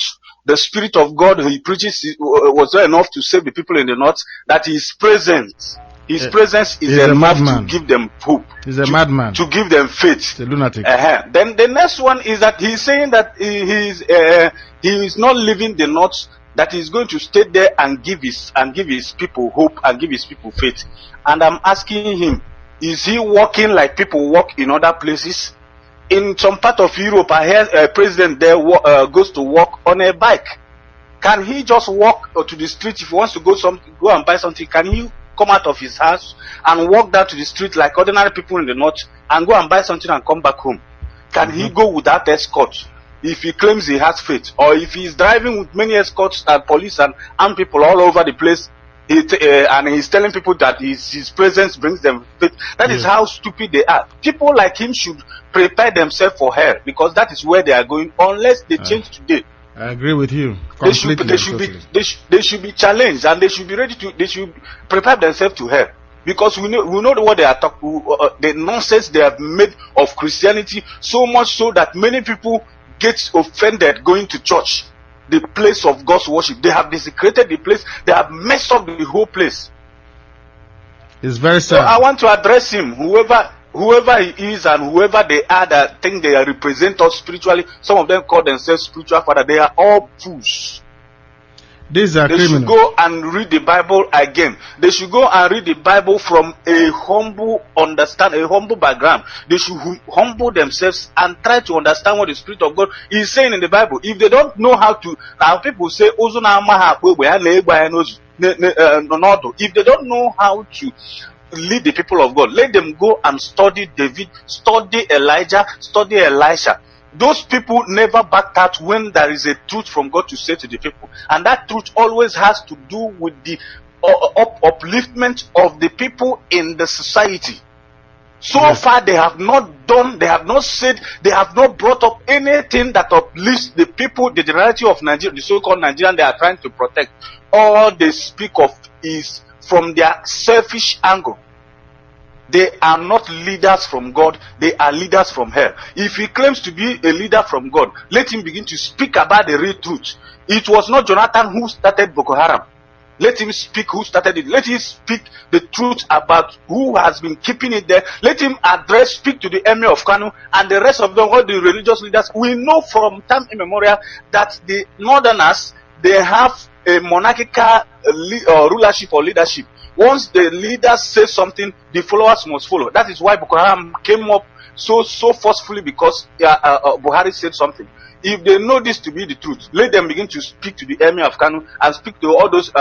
The Spirit of God he preaches was not enough to save the people in the north. That His presence, His presence is enough to give them hope. He's a madman. To give them faith. He's a lunatic. Then the next one is that he's saying that he is not leaving the north. That he's going to stay there and give his people hope and give his people faith. And I'm asking him, is he walking like people walk in other places? In some part of Europe, I hear a president there goes to walk on a bike. Can he just walk to the street if he wants to go and buy something? Can he come out of his house and walk down to the street like ordinary people in the north and go and buy something and come back home? Can he go without escort if he claims he has faith? Or if he's driving with many escorts and police and armed people all over the place, and he's telling people that his presence brings them faith? That is how stupid they are. People like him should prepare themselves for hell, because that is where they are going unless they change today. I agree with you. They should be challenged, and they should be ready to. They should prepare themselves to hell, because we know what they are talking. The nonsense they have made of Christianity, so much so that many people get offended going to church, the place of God's worship. They have desecrated the place. They have messed up the whole place. It's very sad. So I want to address him. Whoever whoever he is and whoever they are that think they represent us spiritually, some of them call themselves spiritual father, they are all fools. These are They criminals. should go and read the Bible again. They should go and read the Bible from a humble background. They should humble themselves and try to understand what the Spirit of God is saying in the Bible. If they don't know how to, now people say, if they don't know how to lead the people of God, let them go and study David, study Elijah, study Elisha. Those people never backed out when there is a truth from God to say to the people, and that truth always has to do with the upliftment of the people in the society. So far they have not done, they have not said, they have not brought up anything that uplifts the people, the generality of Nigeria, the so-called Nigerian they are trying to protect. All they speak of is from their selfish angle. They are not leaders from God, they are leaders from hell. If he claims to be a leader from God, let him begin to speak about the real truth. It was not Jonathan who started Boko Haram. Let him speak who started it. Let him speak the truth about who has been keeping it there. Let him speak to the Emir of Kanu and the rest of them, all the religious leaders. We know from time immemorial that the Northerners, they have a monarchical rulership or leadership. Once the leaders say something, the followers must follow. That is why Boko Haram came up so forcefully, because Buhari said something. If they know this to be the truth, let them begin to speak to the Emir of Kanu and speak to all those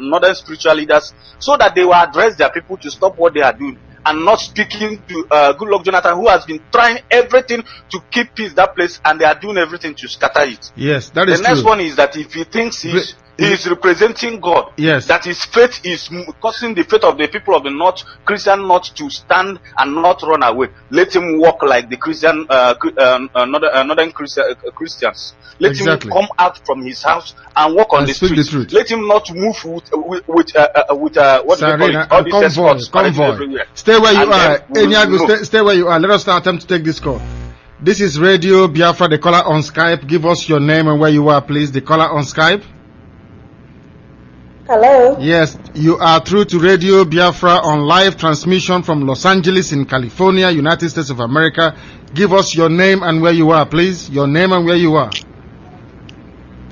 northern spiritual leaders, so that they will address their people to stop what they are doing, and not speaking to Goodluck Jonathan, who has been trying everything to keep peace that place, and they are doing everything to scatter it. Yes, that is the next true. one is that if he thinks he is representing God, yes, that his faith is causing the faith of the people of the North, Christian North, to stand and not run away. Let him walk like the Christian northern Christians. Let him come out from his house and walk on the streets. Let him not move with what do they call it? All these convoy. Stay where you are. Stay where you are. Let us start attempt to take this call. This is Radio Biafra, the caller on Skype. Give us your name and where you are, please. The caller on Skype. Hello. Yes, you are through to Radio Biafra on live transmission from Los Angeles in California, United States of America. Give us your name and where you are, please. Your name and where you are.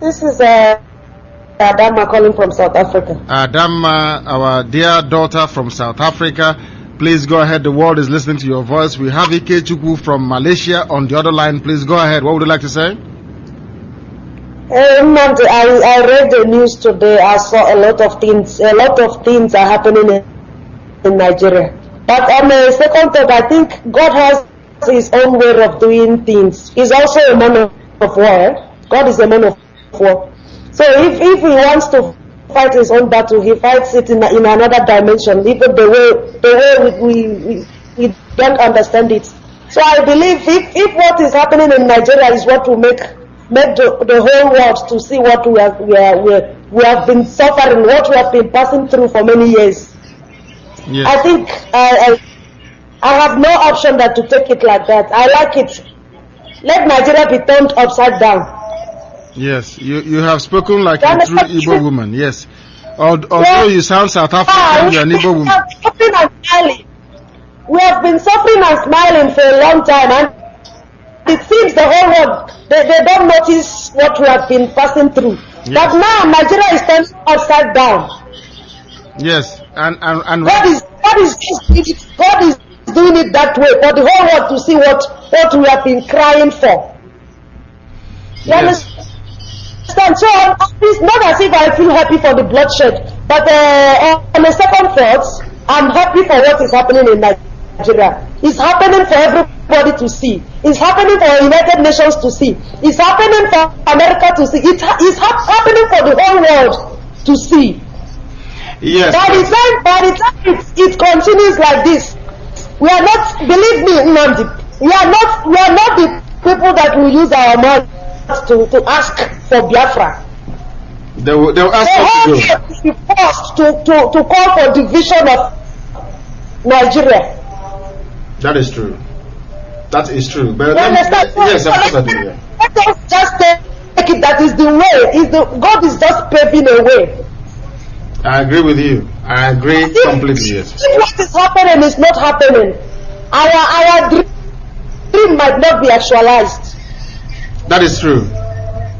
This is Adama calling from South Africa. Adama, our dear daughter from South Africa. Please go ahead. The world is listening to your voice. We have Ike Chukwu from Malaysia on the other line. Please go ahead. What would you like to say? I read the news today. I saw a lot of things. A lot of things are happening in Nigeria. But on the second thought, I think God has his own way of doing things. He's also a man of war. God is a man of war. So if he wants to fight his own battle, he fights it in another dimension, even the way we don't understand it. So I believe if what is happening in Nigeria is what will make the whole world to see what we have been suffering, what we have been passing through for many years. Yes. I think I have no option than to take it like that. I like it. Let Nigeria be turned upside down. Yes, you have spoken like a true Igbo woman. Yes, although you sound South African, you are an Igbo woman. We have been suffering and smiling for a long time, and it seems the whole world, they don't notice what we have been passing through. Yes. But now Nigeria is turned upside down. Yes, and God is doing it that way for the whole world to see what we have been crying for. You yes. understand? So it's not as if I feel happy for the bloodshed, but on the second thought, I'm happy for what is happening in Nigeria. It's happening for everybody to see. It's happening for United Nations to see. It's happening for America to see. It's happening for the whole world to see. Yes. By the time it continues like this, we are not, believe me, Nnamdi, we are not the people that will use our mouth to ask for Biafra. They will ask us to be forced to call for division of Nigeria. That is true. That is true. But yes, of course I do. Yeah. Let us just take it that is the way. God is just paving a way. I agree with you. I agree completely. Yes. If what is happening is not happening, our dream might not be actualized. That is true.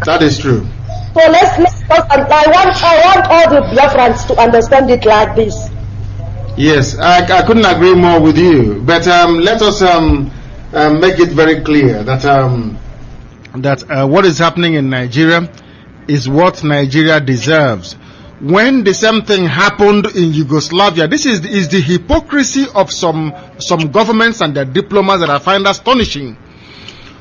That is true. So let's I want all the Biafrans to understand it like this. Yes, I couldn't agree more with you. But let us make it very clear that what is happening in Nigeria is what Nigeria deserves. When the same thing happened in Yugoslavia, this is the hypocrisy of some governments and their diplomats that I find astonishing.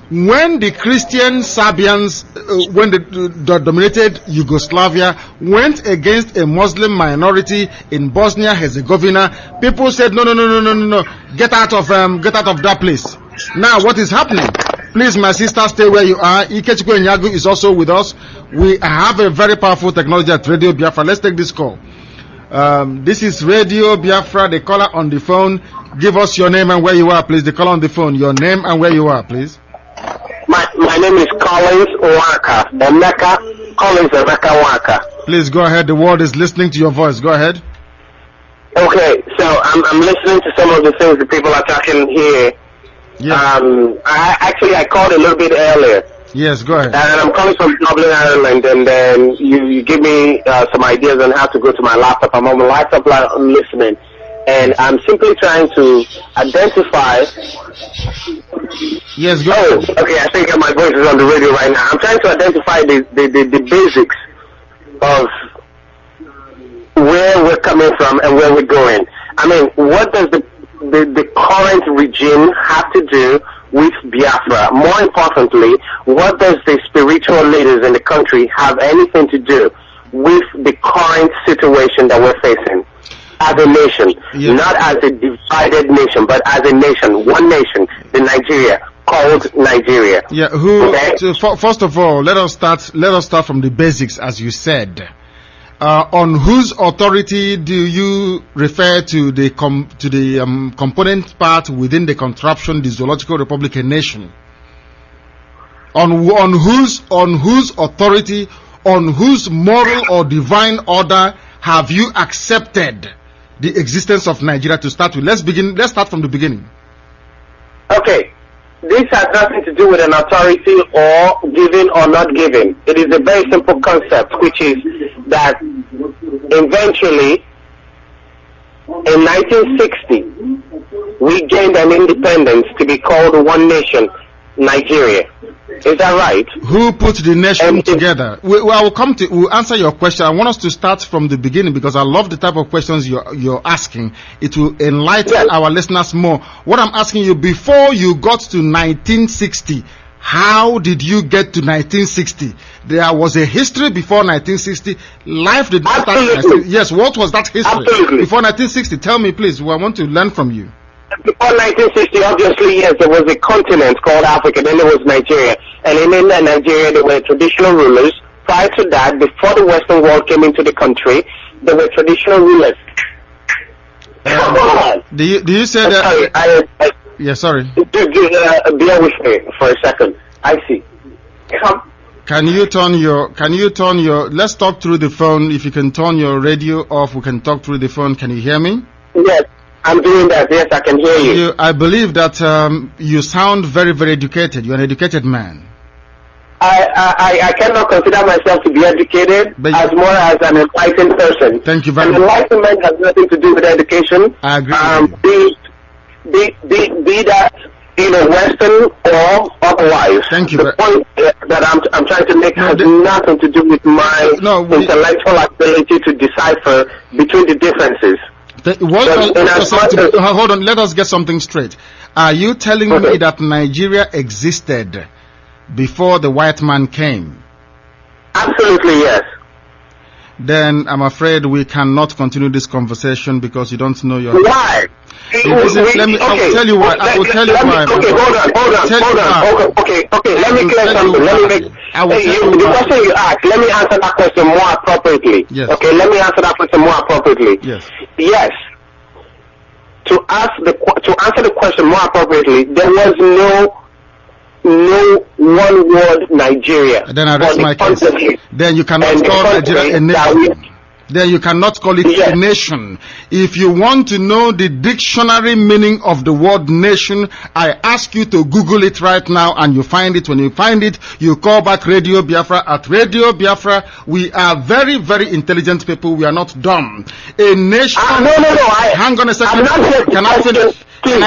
When the Christian Serbians, when they dominated Yugoslavia, went against a Muslim minority in Bosnia-Herzegovina, people said, no, get out of that place. Now, what is happening? Please, my sister, stay where you are. Ikechukwu Nyagu is also with us. We have a very powerful technology at Radio Biafra. Let's take this call. This is Radio Biafra. The caller on the phone. Give us your name and where you are, please. The caller on the phone. Your name and where you are, please. My name is Collins Waka. Collins Waka. Please go ahead. The world is listening to your voice. Go ahead. Okay, so I'm listening to some of the things that people are talking here. Yeah. I called a little bit earlier. Yes, go ahead. And I'm calling from Dublin, Ireland, and then you give me some ideas on how to go to my laptop. I'm on my laptop, I'm listening, and I'm simply trying to identify. Yes, go ahead. Oh, okay, I think my voice is on the radio right now. I'm trying to identify the basics of where we're coming from and where we're going. I mean, what does the current regime have to do with Biafra? More importantly, what does the spiritual leaders in the country have anything to do with the current situation that we're facing as a nation? Yes. Not as a divided nation, but as a nation, one nation, the Nigeria, called Nigeria. Yeah, who? Okay? First of all, let us start from the basics, as you said. On whose authority do you refer to the component part within the contraption, the Zoological Republic, a nation? On whose authority, on whose moral or divine order have you accepted the existence of Nigeria to start with? Let's start from the beginning. Okay. This has nothing to do with an authority or giving or not giving. It is a very simple concept, which is that eventually, in 1960, we gained an independence to be called one nation, Nigeria. Is that right? Who put the nation together? We'll answer your question. I want us to start from the beginning because I love the type of questions you're asking. It will enlighten our listeners more. What I'm asking you, before you got to 1960, how did you get to 1960? There was a history before 1960. Life did not start. Yes, what was that history? Absolutely. Before 1960? Tell me, please. I want to learn from you. Before 1960, obviously, yes, there was a continent called Africa, then there was Nigeria. And in Nigeria, there were traditional rulers. Prior to that, before the Western world came into the country, there were traditional rulers. Do you say that? Sorry, yeah, sorry. Bear with me for a second. I see. Can you turn your, let's talk through the phone. If you can turn your radio off, we can talk through the phone. Can you hear me? Yes. I'm doing that. Yes, I can hear you. I believe that you sound very, very educated. You're an educated man. I cannot consider myself to be educated as more as an enlightened person. Thank you very much. Enlightenment has nothing to do with education. I agree. Be that Western or otherwise. Thank you. The point that I'm trying to make has nothing to do with my intellectual ability to decipher between the differences. Hold on, let us get something straight. Are you telling me that Nigeria existed before the white man came? Absolutely, yes. Then I'm afraid we cannot continue this conversation because you don't know your... Why? I will tell you why. I will tell you why. Okay, hold on. Okay, let me clear something. The question you asked, let me answer that question more appropriately. Yes. Okay, let me answer that question more appropriately. Yes. Yes. To answer the question more appropriately, there was no one word Nigeria. Then I rest my case. Then you cannot call Nigeria a nation. then you cannot call it a nation. If you want to know the dictionary meaning of the word nation, I ask you to Google it right now and you find it. When you find it, you call back Radio Biafra. At Radio Biafra, we are very, very intelligent people. We are not dumb. A nation... hang on a second. Can I finish? Please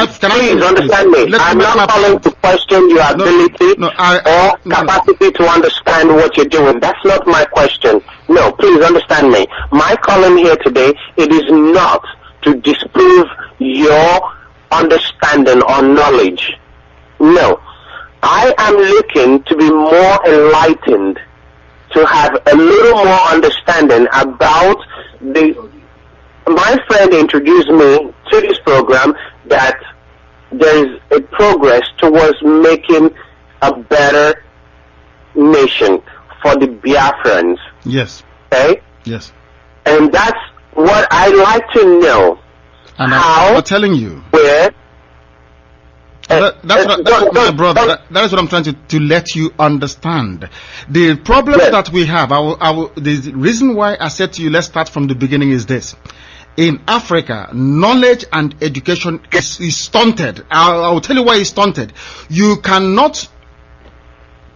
understand me. I'm not calling to question your ability or capacity to understand what you're doing. That's not my question. No, please understand me. My calling here today, it is not to disprove your understanding or knowledge. No. I am looking to be more enlightened, to have a little more understanding about my friend introduced me to this program that there is a progress towards making a better nation for the Biafrans. Yes. Okay? Yes. And that's what I like to know. And how, I'm telling you. Where? My brother, that is what I'm trying to let you understand. The problem that we have, the reason why I said to you, let's start from the beginning, is this. In Africa, knowledge and education is stunted. I will tell you why it's stunted. You cannot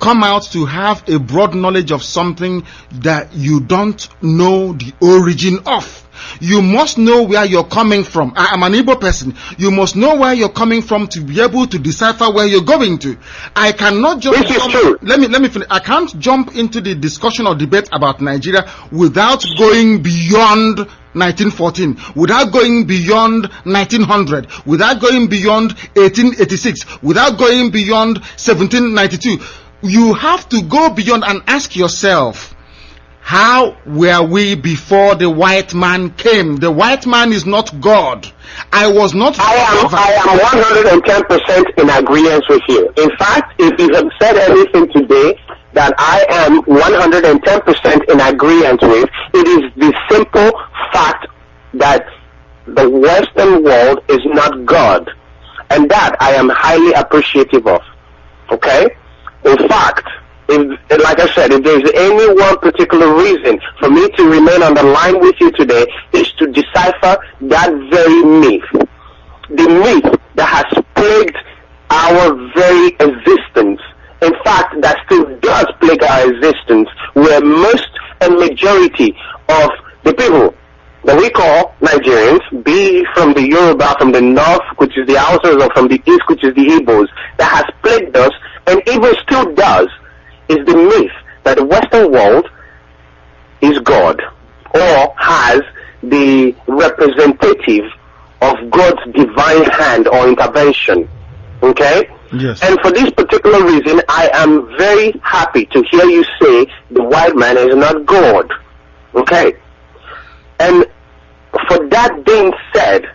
come out to have a broad knowledge of something that you don't know the origin of. You must know where you're coming from. I am an Igbo person. You must know where you're coming from to be able to decipher where you're going to. I cannot just let me finish. I can't jump into the discussion or debate about Nigeria without going beyond 1914, without going beyond 1900, without going beyond 1886, without going beyond 1792. You have to go beyond and ask yourself, how were we before the white man came? The white man is not God. I was not. I am 110% in agreement with you. In fact, if you have said anything today that I am 110% in agreement with, it is the simple fact that the Western world is not God. And that I am highly appreciative of. Okay? In fact, like I said, if there's any one particular reason for me to remain on the line with you today, is to decipher that very myth. The myth that has plagued our very existence. In fact, that still does plague our existence, where most and majority of the people that we call Nigerians, be from the Yoruba, from the north, which is the Hausas, or from the east, which is the Igbos, that has plagued us, and even still does, is the myth that the Western world is God, or has the representative of God's divine hand or intervention. Okay? Yes. And for this particular reason, I am very happy to hear you say the white man is not God. Okay? And for that being said,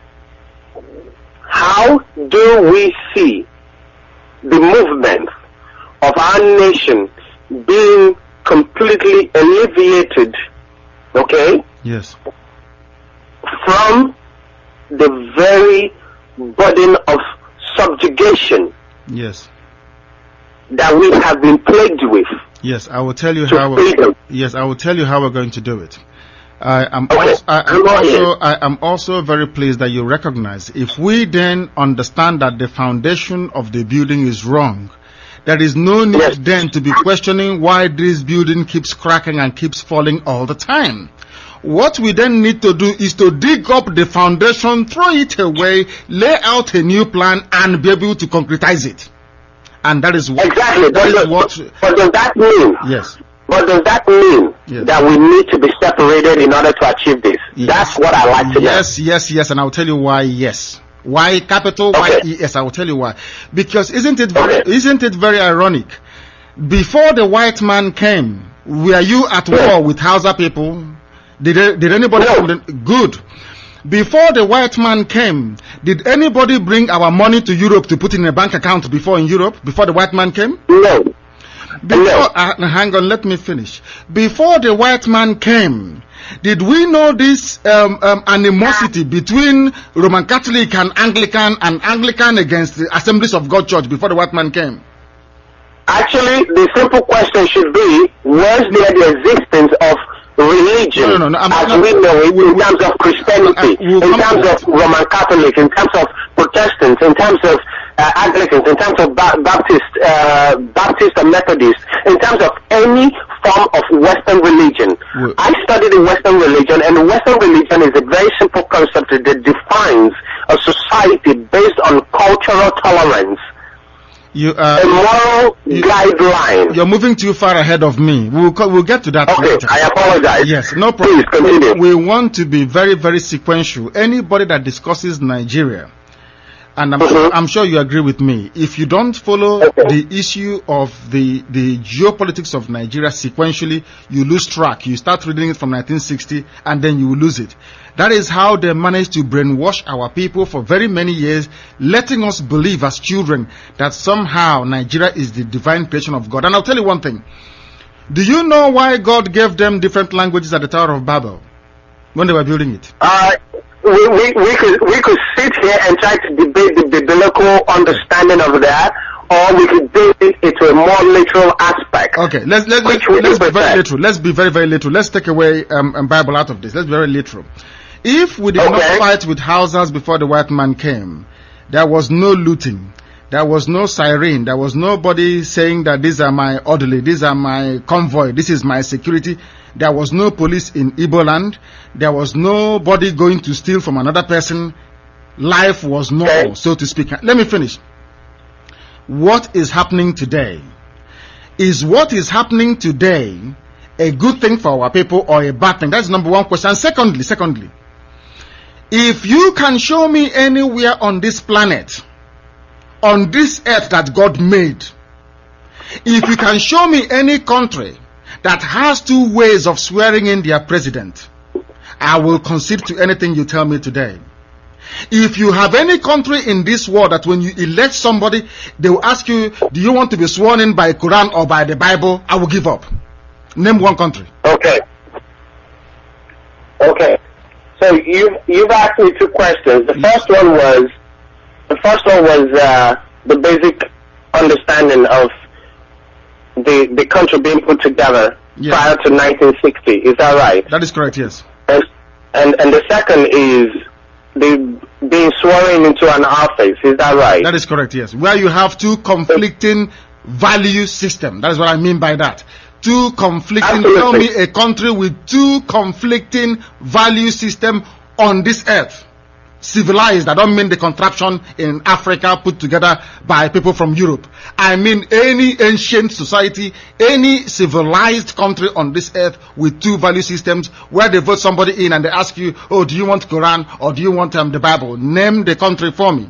how do we see the movement of our nation being completely alleviated, okay? Yes. From the very burden of subjugation, yes, that we have been plagued with? Yes, I will tell you how. Yes, I will tell you how we're going to do it. I am also very pleased that you recognize, if we then understand that the foundation of the building is wrong, there is no need then to be questioning why this building keeps cracking and keeps falling all the time. What we then need to do is to dig up the foundation, throw it away, lay out a new plan, and be able to concretize it. And that is what. Exactly. That is what. But does that mean? Yes. But does that mean that we need to be separated in order to achieve this? Yes. That's what I like to know. Yes, and I'll tell you why. Yes. Why capital? Why? Yes, I will tell you why. Because isn't it very ironic? Before the white man came, were you at war with Hausa people? Did anybody from the good? Before the white man came, did anybody bring our money to Europe to put in a bank account before the white man came? No. Hang on, let me finish. Before the white man came, did we know this animosity between Roman Catholic and Anglican against the Assemblies of God Church before the white man came? Actually, the simple question should be, was there the existence of religion as we know it, in terms of Christianity, in terms of Roman Catholics, in terms of Protestants, in terms of Anglicans, in terms of Baptist and Methodist, in terms of any form of Western religion. I studied in Western religion, and Western religion is a very simple concept that defines a society based on cultural tolerance. A moral guideline. You're moving too far ahead of me. We'll get to that later. I apologize. Yes, no problem. Please continue. We want to be very, very sequential. Anybody that discusses Nigeria, and I'm sure you agree with me, if you don't follow the issue of the geopolitics of Nigeria sequentially, you lose track. You start reading it from 1960 and then you will lose it. That is how they managed to brainwash our people for very many years, letting us believe as children that somehow Nigeria is the divine creation of God. And I'll tell you one thing. Do you know why God gave them different languages at the Tower of Babel when they were building it? We could sit here and try to debate the biblical understanding of that, or we could debate it into a more literal aspect. Okay, let's be very literal. Let's be very, very literal. Let's take away Bible out of this. Let's be very literal. If we did not fight with Hausas before the white man came, there was no looting, there was no siren, there was nobody saying that these are my orderly, these are my convoy, this is my security. There was no police in Igbo land. There was nobody going to steal from another person. Life was normal, so to speak. Let me finish. What is happening today? Is what is happening today a good thing for our people or a bad thing? That's number one question. And secondly, if you can show me anywhere on this planet, on this earth that God made, if you can show me any country that has two ways of swearing in their president, I will concede to anything you tell me today. If you have any country in this world that when you elect somebody, they will ask you, do you want to be sworn in by Quran or by the Bible? I will give up. Name one country. Okay. So you've asked me two questions. The first one was the basic understanding of the country being put together prior to 1960. Is that right? That is correct, yes. And the second is being sworn into an office. Is that right? That is correct, yes. Where you have two conflicting value systems. That is what I mean by that. Two conflicting. Absolutely. Tell me a country with two conflicting value system on this earth. Civilized, I don't mean the contraption in Africa put together by people from Europe. I mean any ancient society, any civilized country on this earth with two value systems where they vote somebody in and they ask you, oh, do you want Quran or do you want the Bible? Name the country for me.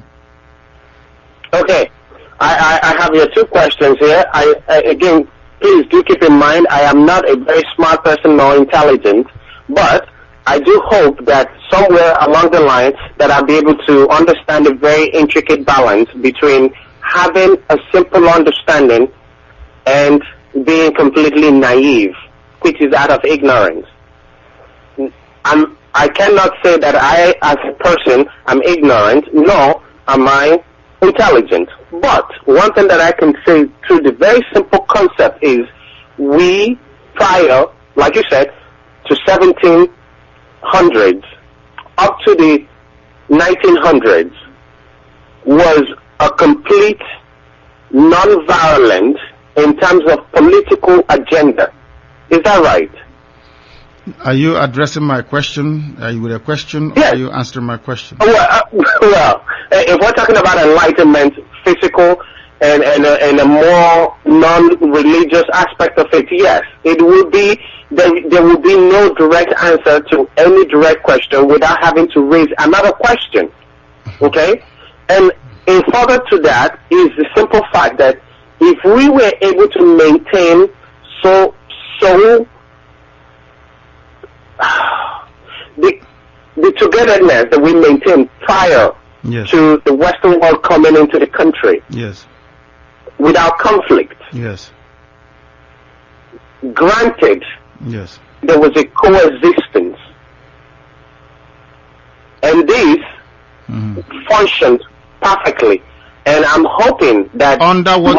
Okay, I have your two questions here. Again, please do keep in mind, I am not a very smart person nor intelligent, but I do hope that somewhere along the lines that I'll be able to understand a very intricate balance between having a simple understanding and being completely naive, which is out of ignorance. I cannot say that I, as a person, am ignorant, nor am I intelligent. But one thing that I can say through the very simple concept is we, prior, like you said, to 1700s up to the 1900s was a complete non-violent in terms of political agenda. Is that right? Are you addressing my question? Are you with a question or are you answering my question? Well, if we're talking about enlightenment, physical and a more non-religious aspect of it, yes, it will be. There will be no direct answer to any direct question without having to raise another question. Okay? And in further to that is the simple fact that if we were able to maintain the togetherness that we maintained prior to the Western world coming into the country, without conflict, granted, there was a coexistence, and this functioned perfectly. And I'm hoping that under which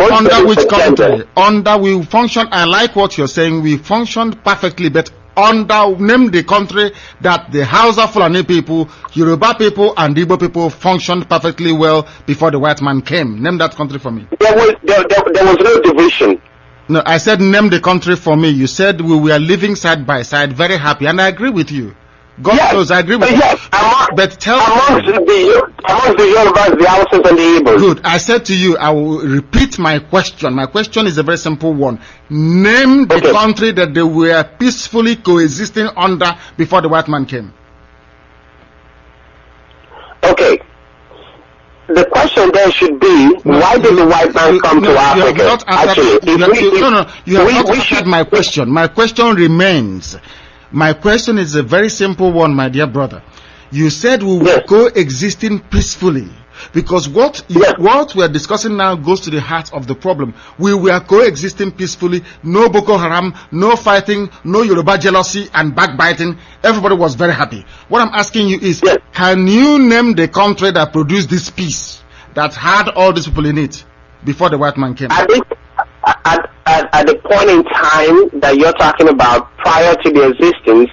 country? Under we function. I like what you're saying. We functioned perfectly, but name the country that the Hausa Fulani people, Yoruba people, and Igbo people functioned perfectly well before the white man came. Name that country for me. There was no division. No, I said name the country for me. You said we were living side by side, very happy, and I agree with you. God knows, I agree with you. Yes, But tell amongst the Yorubas, the Hausas, and the Igbos. Good. I said to you, I will repeat my question. My question is a very simple one. Name the country that they were peacefully coexisting under before the white man came. Okay. The question then should be, why did the white man come to Africa? You have not answered my question. My question remains. My question is a very simple one, my dear brother. You said we were coexisting peacefully, because what we are discussing now goes to the heart of the problem. We were coexisting peacefully, no Boko Haram, no fighting, no Yoruba jealousy and backbiting. Everybody was very happy. What I'm asking you is, can you name the country that produced this peace, that had all these people in it before the white man came? I think at the point in time that you're talking about, prior to the existence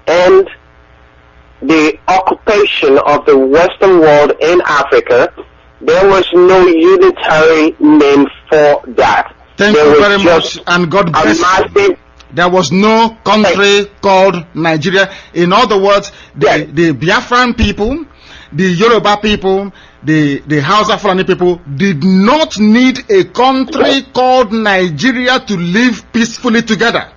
and the occupation of the Western world in Africa, there was no unitary name for that. Thank you very much, and God bless you. There was no country called Nigeria. In other words, the Biafran people, the Yoruba people, the Hausa Fulani people did not need a country called Nigeria to live peacefully together.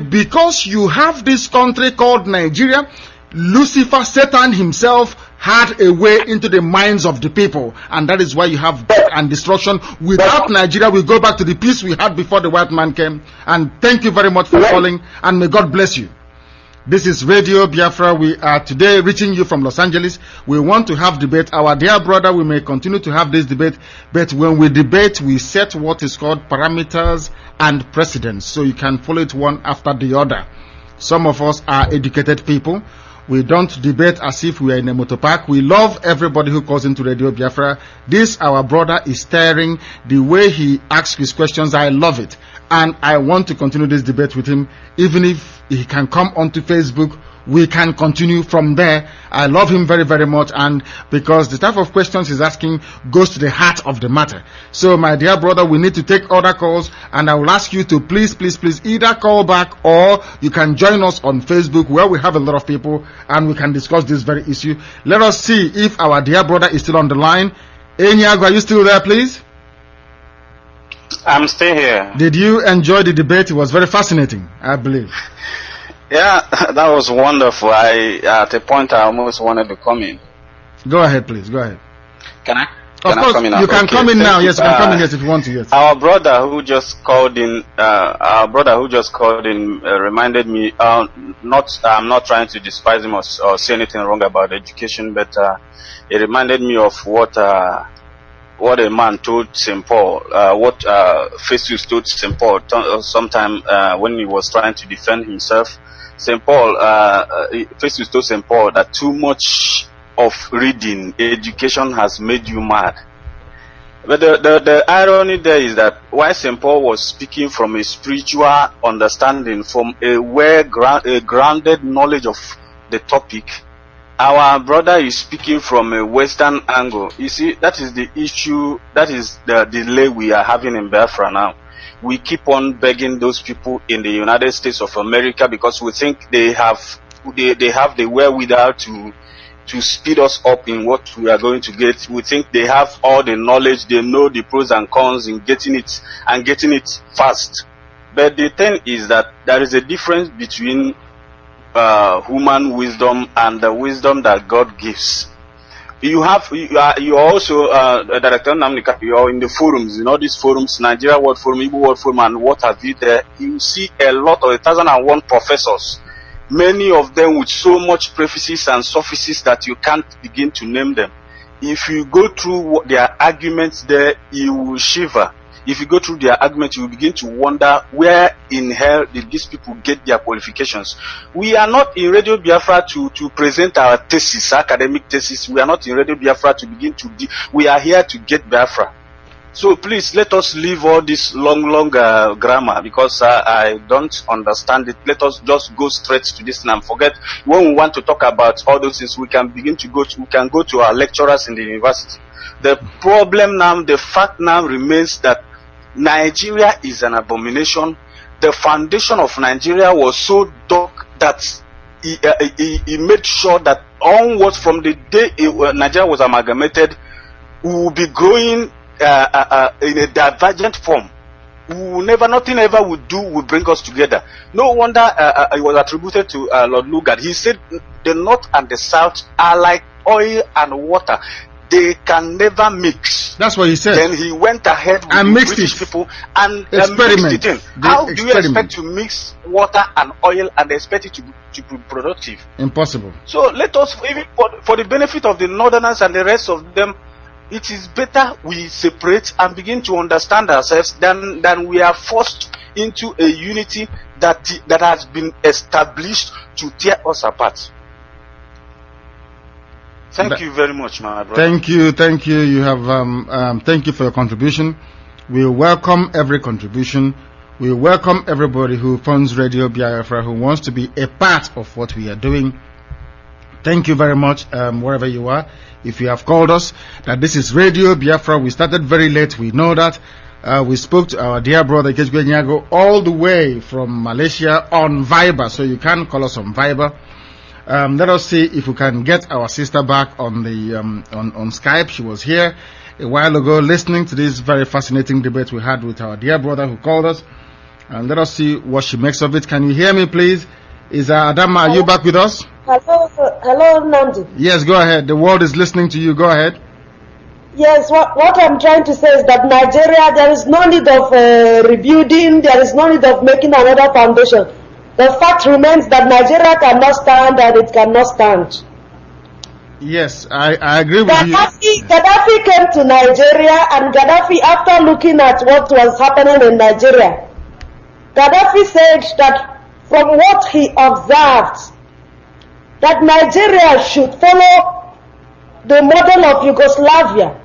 Because you have this country called Nigeria, Lucifer, Satan himself, had a way into the minds of the people, and that is why you have death and destruction. Without Nigeria, we go back to the peace we had before the white man came. And thank you very much for calling, and may God bless you. This is Radio Biafra. We are today reaching you from Los Angeles. We want to have debate. Our dear brother, we may continue to have this debate, but when we debate, we set what is called parameters and precedents, so you can follow it one after the other. Some of us are educated people. We don't debate as if we are in a motor park. We love everybody who calls into Radio Biafra. This, our brother, is staring. The way he asks his questions, I love it. And I want to continue this debate with him. Even if he can come onto Facebook, we can continue from there. I love him very, very much, and because the type of questions he's asking goes to the heart of the matter. So, my dear brother, we need to take other calls, and I will ask you to please either call back, or you can join us on Facebook, where we have a lot of people, and we can discuss this very issue. Let us see if our dear brother is still on the line. Enyago, are you still there, please? I'm still here. Did you enjoy the debate? It was very fascinating, I believe. Yeah, that was wonderful. At a point, I almost wanted to come in. Go ahead, please. Go ahead. Can I? Of course, you can come in now. Yes, you can come in. Yes, if you want to. Yes. Our brother who just called in, reminded me. I'm not trying to despise him or say anything wrong about education, but it reminded me of what a man told St. Paul, what Festus told St. Paul sometime when he was trying to defend himself. St. Paul, Festus told St. Paul that too much of reading, education has made you mad. But the irony there is that while St. Paul was speaking from a spiritual understanding, from a grounded knowledge of the topic, our brother is speaking from a Western angle. You see, that is the issue, that is the delay we are having in Biafra now. We keep on begging those people in the United States of America because we think they have the wherewithal to speed us up in what we are going to get. We think they have all the knowledge, they know the pros and cons in getting it fast. But the thing is that there is a difference between human wisdom and the wisdom that God gives. You are also Director Nnamdi Kanu. You are in the forums, these forums, Nigeria World Forum, Igbo World Forum, and what have you there. You see a lot of 1,001 professors, many of them with so much prefaces and sophists that you can't begin to name them. If you go through their arguments there, you will shiver. If you go through their argument, you will begin to wonder where in hell did these people get their qualifications. We are not in Radio Biafra to present our thesis, academic thesis. We are not in Radio Biafra to begin to we are here to get Biafra. So please let us leave all this long grammar, because I don't understand it. Let us just go straight to this and forget. When we want to talk about all those things, we can go to our lecturers in the university. The problem now, the fact now remains that Nigeria is an abomination. The foundation of Nigeria was so dark that he made sure that onwards from the day Nigeria was amalgamated, we will be growing in a divergent form. Nothing ever would bring us together. No wonder it was attributed to Lord Lugard. He said the North and the South are like oil and water. They can never mix. That's what he said. Then he went ahead with and the mixed British it. people and Experiment. mixed it in. How do you expect to mix water and oil and expect it to be productive? Impossible. So let us, even for the benefit of the Northerners and the rest of them, it is better we separate and begin to understand ourselves than we are forced into a unity that has been established to tear us apart. Thank you very much, my brother. Thank you. You have thank you for your contribution. We welcome every contribution. We welcome everybody who funds Radio Biafra, who wants to be a part of what we are doing. Thank you very much, wherever you are. If you have called us, that this is Radio Biafra. We started very late, we know that. We spoke to our dear brother Ikechukwu Nyago all the way from Malaysia on Viber, so you can call us on Viber. Let us see if we can get our sister back on the on Skype. She was here a while ago listening to this very fascinating debate we had with our dear brother who called us. And let us see what she makes of it. Can you hear me, please? Is Adama, are you back with us? Hello, Nnamdi. Yes, go ahead. The world is listening to you. Go ahead. Yes, what I'm trying to say is that Nigeria, there is no need of rebuilding. There is no need of making another foundation. The fact remains that Nigeria cannot stand and it cannot stand. Yes, I agree with you. Gaddafi came to Nigeria, and Gaddafi, after looking at what was happening in Nigeria, Gaddafi said that from what he observed, that Nigeria should follow the model of Yugoslavia.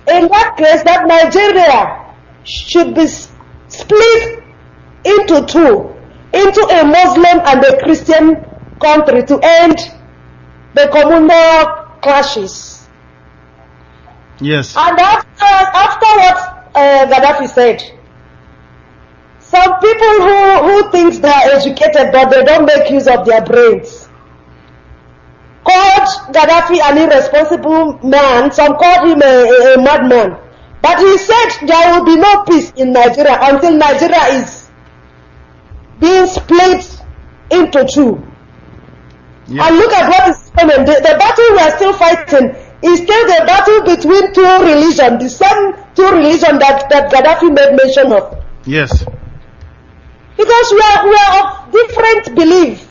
In that case, that Nigeria should be split into two, into a Muslim and a Christian country to end the communal clashes. Yes. And after what Gaddafi said, some people who think they are educated but they don't make use of their brains called Gaddafi an irresponsible man. Some called him a madman. But he said there will be no peace in Nigeria until Nigeria is being split into two. Yes. And look at what is happening. The battle we are still fighting is still the battle between two religions, the same two religions that Gaddafi made mention of. Yes. Because we are of different belief.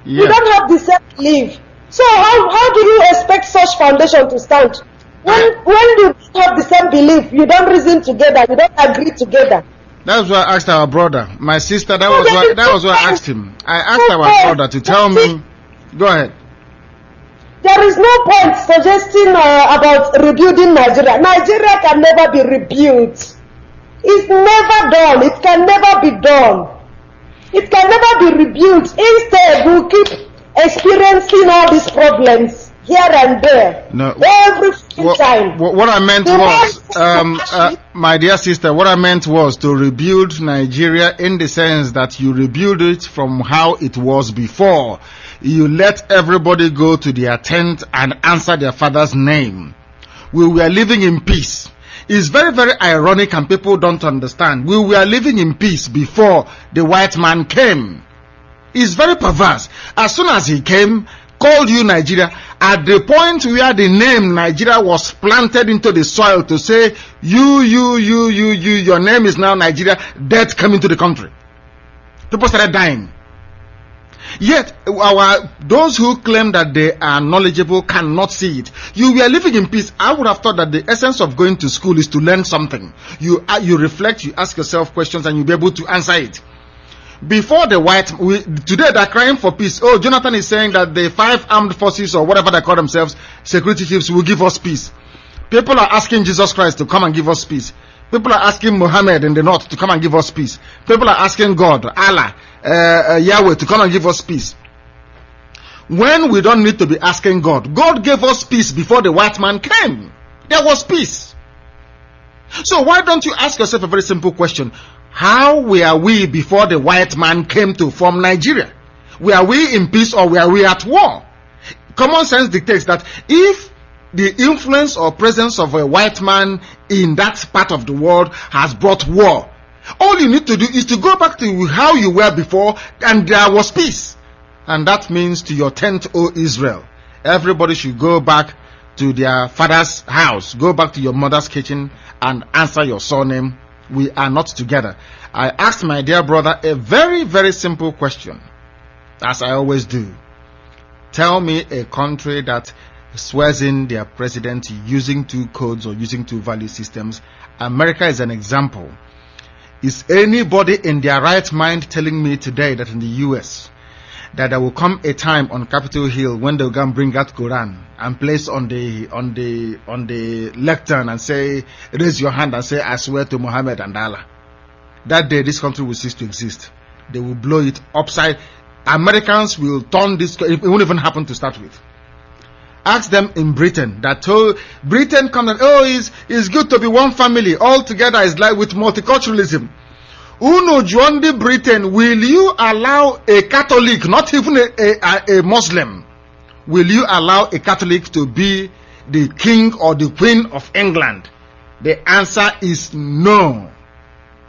Yes. We don't have the same belief. So how do you expect such foundation to stand? When you have the same belief, you don't reason together, you don't agree together. That's why I asked our brother. My sister, that was what I asked him. I asked our brother to tell me. Go ahead. There is no point suggesting about rebuilding Nigeria. Nigeria can never be rebuilt. It's never done. It can never be done. It can never be rebuilt. Instead, we'll keep experiencing all these problems here and there. No, every time. What I meant was, my dear sister, what I meant was to rebuild Nigeria in the sense that you rebuild it from how it was before. You let everybody go to their tent and answer their father's name. We were living in peace. It's very, very ironic and people don't understand. We were living in peace before the white man came. It's very perverse. As soon as he came, called you Nigeria, at the point where the name Nigeria was planted into the soil to say, your name is now Nigeria, death came into the country. People started dying. Yet, those who claim that they are knowledgeable cannot see it. You were living in peace. I would have thought that the essence of going to school is to learn something. You reflect, you ask yourself questions, and you'll be able to answer it. Before the today they're crying for peace. Oh, Jonathan is saying that the 5 armed forces or whatever they call themselves, security chiefs, will give us peace. People are asking Jesus Christ to come and give us peace. People are asking Muhammad in the north to come and give us peace. People are asking God, Allah, Yahweh to come and give us peace. When we don't need to be asking God, God gave us peace before the white man came. There was peace. So why don't you ask yourself a very simple question? How were we before the white man came to form Nigeria? Were we in peace or were we at war? Common sense dictates that if the influence or presence of a white man in that part of the world has brought war, all you need to do is to go back to how you were before, and there was peace. And that means to your tent, O Israel. Everybody should go back to their father's house, go back to your mother's kitchen and answer your surname. We are not together. I asked my dear brother a very, very simple question, as I always do. Tell me a country that swears in their president using two codes or using two value systems. America is an example. Is anybody in their right mind telling me today that in the US that there will come a time on Capitol Hill when they'll go and bring out Quran and place on the lectern and say, raise your hand and say, I swear to Muhammad and Allah? That day this country will cease to exist. They will blow it upside. Americans will turn this. It won't even happen to start with. Ask them in Britain that Britain comes and it's good to be one family all together. Is like with multiculturalism. Uno Juandi Britain, will you allow a Catholic, not even a Muslim, will you allow a Catholic to be the king or the queen of England? The answer is no.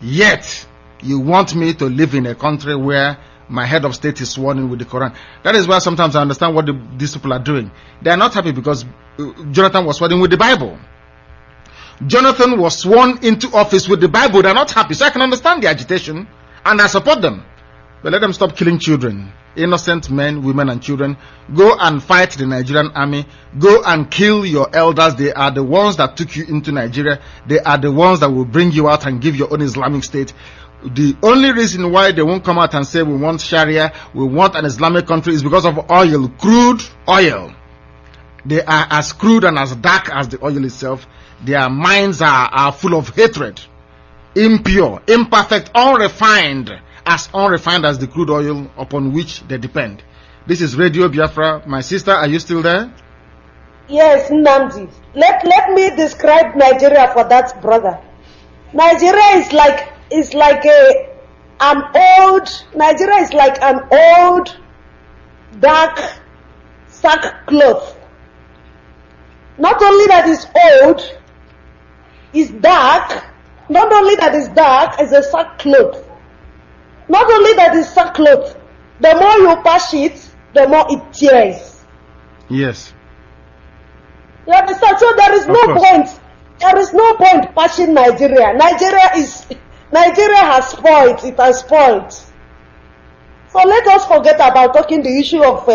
Yet you want me to live in a country where my head of state is sworn in with the Quran. That is why sometimes I understand what these people are doing. They are not happy because Jonathan was sworn in with the Bible. Jonathan was sworn into office with the Bible. They are not happy. So I can understand the agitation and I support them. But let them stop killing children. Innocent men, women and children. Go and fight the Nigerian army. Go and kill your elders. They are the ones that took you into Nigeria. They are the ones that will bring you out and give your own Islamic state. The only reason why they won't come out and say we want Sharia, we want an Islamic country, is because of oil, crude oil. They are as crude and as dark as the oil itself. Their minds are full of hatred, impure, imperfect, unrefined as the crude oil upon which they depend. This is Radio Biafra. My sister, are you still there? Yes, Nnamdi. Let me describe Nigeria for that brother. Nigeria is like Nigeria is like an old dark sackcloth. Not only that it's old, it's dark. Not only that it's dark, it's a sackcloth. Not only that it's sackcloth, the more you patch it, the more it tears. Yes. You understand? So there is no point. There is no point patching Nigeria. Nigeria has spoiled. It has spoiled. So let us forget about talking the issue of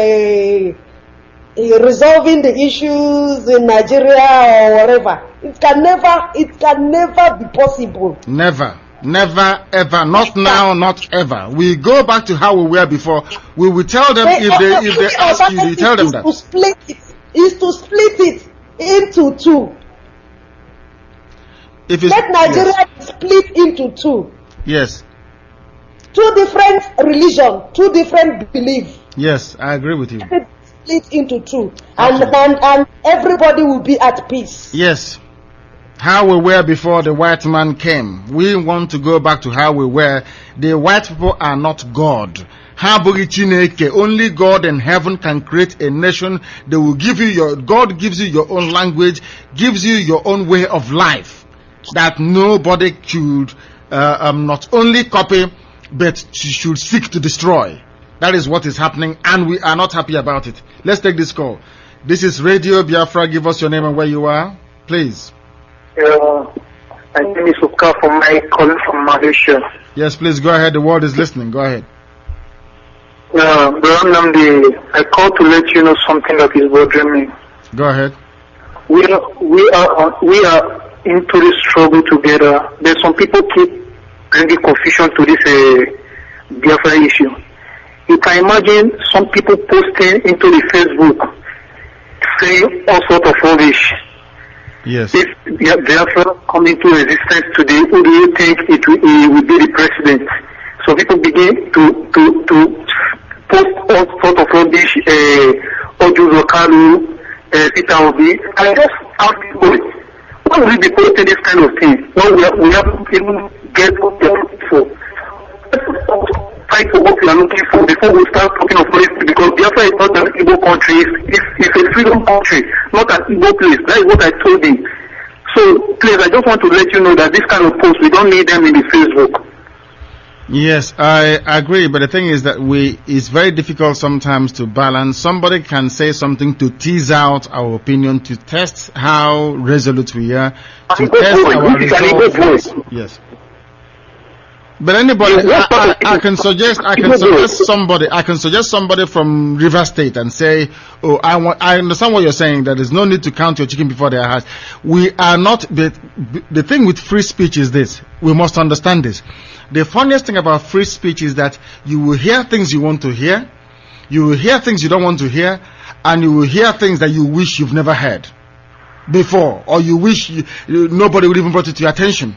resolving the issues in Nigeria or whatever. It can never be possible. Never, ever. Not now, not ever. We go back to how we were before. We will tell them if they ask you, you tell them that. To split it into two. Let Nigeria split into two. Yes. Two different religions, two different beliefs. Yes, I agree with you. Split into two, and everybody will be at peace. Yes. How we were before the white man came. We want to go back to how we were. The white people are not God. Only God in heaven can create a nation. They will give you God gives you your own language, gives you your own way of life that nobody should not only copy but should seek to destroy. That is what is happening, and we are not happy about it. Let's take this call. This is Radio Biafra. Give us your name and where you are, please. My name is Uka from from Malaysia. Yes, please go ahead. The world is listening. Go ahead. Brother Nnamdi, I called to let you know something that is bothering me. Go ahead. We are into this struggle together. There's some people keep bringing confusion to this Biafra issue. You can imagine some people posting into the Facebook saying all sorts of rubbish. Yes. If Biafra come into existence today, who do you think it will be the president? So people begin to post all sorts of rubbish, Ojuzo Kalu, Peter Obi. I just ask people, why will we be posting this kind of thing? No, we haven't even get what we are looking for. Fight for what we are looking for before we start talking of policy, because Biafra is not an Igbo country, it's a freedom country, not an Igbo place. That is what I told him. So please, I just want to let you know that this kind of posts, we don't need them in the Facebook. Yes, I agree, but the thing is that it's very difficult sometimes to balance. Somebody can say something to tease out our opinion, to test how resolute we are, to test our resolve. Yes. But anybody, I can suggest somebody from River State and say, oh, I understand what you're saying, that there's no need to count your chicken before they are hatched. We are not, the thing with free speech is this, we must understand this. The funniest thing about free speech is that you will hear things you want to hear, you will hear things you don't want to hear, and you will hear things that you wish you've never heard before, or you wish nobody would even brought it to your attention.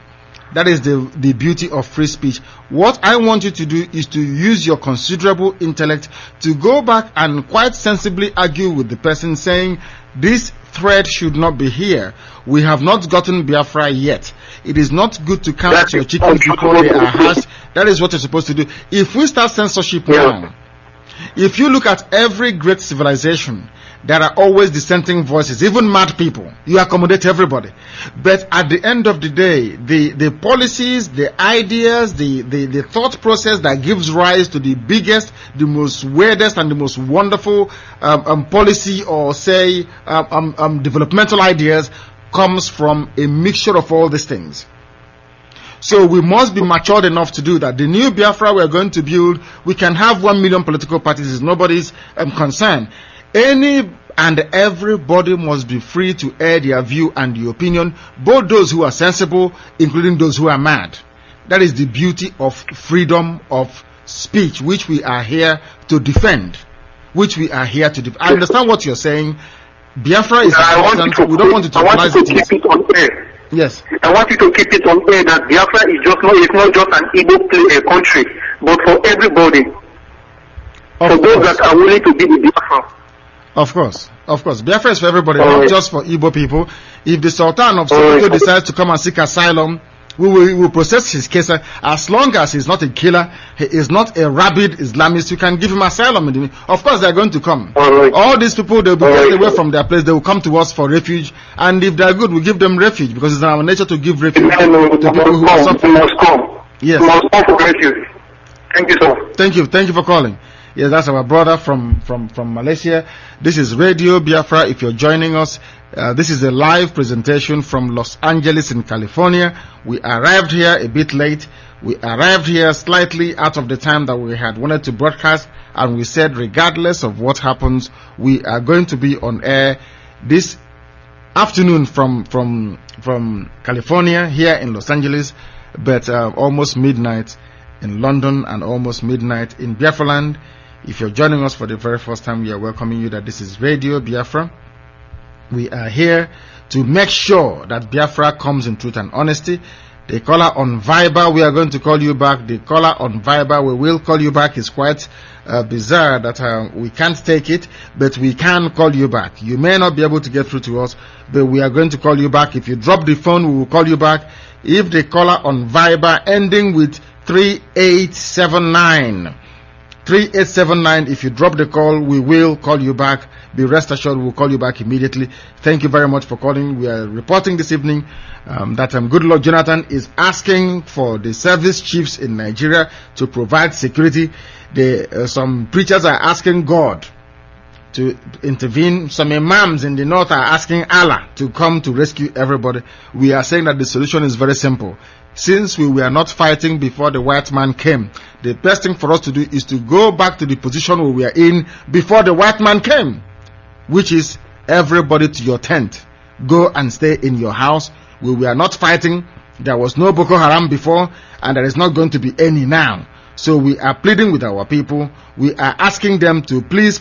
That is the beauty of free speech. What I want you to do is to use your considerable intellect to go back and quite sensibly argue with the person saying, this thread should not be here. We have not gotten Biafra yet. It is not good to count your chickens before they are hatched. That is what you're supposed to do. If we start censorship now, if you look at every great civilization, there are always dissenting voices, even mad people. You accommodate everybody. But at the end of the day, the policies, the ideas, the thought process that gives rise to the biggest, the most weirdest, and the most wonderful policy, or say developmental ideas, comes from a mixture of all these things. So we must be matured enough to do that. The new Biafra we're going to build, we can have 1 million political parties. It's nobody's concern. Any and everybody must be free to air their view and the opinion, both those who are sensible, including those who are mad. That is the beauty of freedom of speech, which we are here to defend. I understand what you're saying. Biafra is important. We don't want to totalize it. Keep it on air. Yes. I want you to keep it on air that Biafra is it's not just an Igbo country, but for everybody. For those that are willing to be the Biafra. Of course. Biafra is for everybody, not just for Igbo people. If the Sultan of Sokoto decides to come and seek asylum, we will process his case. As long as he's not a killer, he is not a rabid Islamist, you can give him asylum. Of course, they're going to come. All these people, they'll be taken away from their place. They will come to us for refuge. And if they're good, we give them refuge, because it's in our nature to give refuge to people who are suffering. Yes. Thank you, sir. Thank you for calling. Yes, that's our brother from Malaysia. This is Radio Biafra. If you're joining us, this is a live presentation from Los Angeles in California. We arrived here a bit late. We arrived here slightly out of the time that we had wanted to broadcast, and we said regardless of what happens, we are going to be on air this afternoon from California here in Los Angeles, but almost midnight in London and almost midnight in Biafra land. If you're joining us for the very first time, we are welcoming you that this is Radio Biafra. We are here to make sure that Biafra comes in truth and honesty. The caller on Viber, we are going to call you back. The caller on Viber, we will call you back. It's quite bizarre that we can't take it, but we can call you back. You may not be able to get through to us, but we are going to call you back. If you drop the phone, we will call you back. If the caller on Viber ending with 3879, if you drop the call, we will call you back. Be rest assured, we'll call you back immediately. Thank you very much for calling. We are reporting this evening that Good Lord Jonathan is asking for the service chiefs in Nigeria to provide security. Some preachers are asking God to intervene. Some imams in the north are asking Allah to come to rescue everybody. We are saying that the solution is very simple. Since we were not fighting before the white man came, the best thing for us to do is to go back to the position we were in before the white man came, which is everybody to your tent. Go and stay in your house. We were not fighting. There was no Boko Haram before, and there is not going to be any now. So we are pleading with our people. We are asking them to please,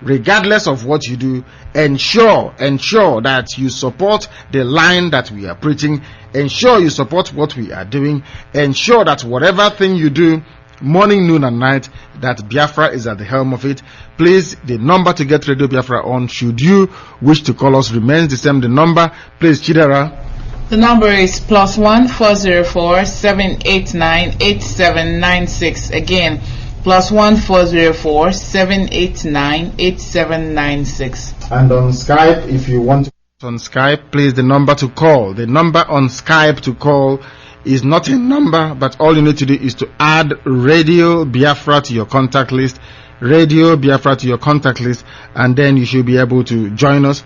regardless of what you do, ensure that you support the line that we are preaching. Ensure you support what we are doing. Ensure that whatever thing you do, morning, noon, and night, that Biafra is at the helm of it. Please, the number to get Radio Biafra on, should you wish to call us, remains the same. The number, please, Chidera. The number is +1 404 789 8796. Again, +1 404 789 8796. And on Skype, if you want to on Skype, please, the number to call. The number on Skype to call is not a number, but all you need to do is to add Radio Biafra to your contact list. Radio Biafra to your contact list, and then you should be able to join us.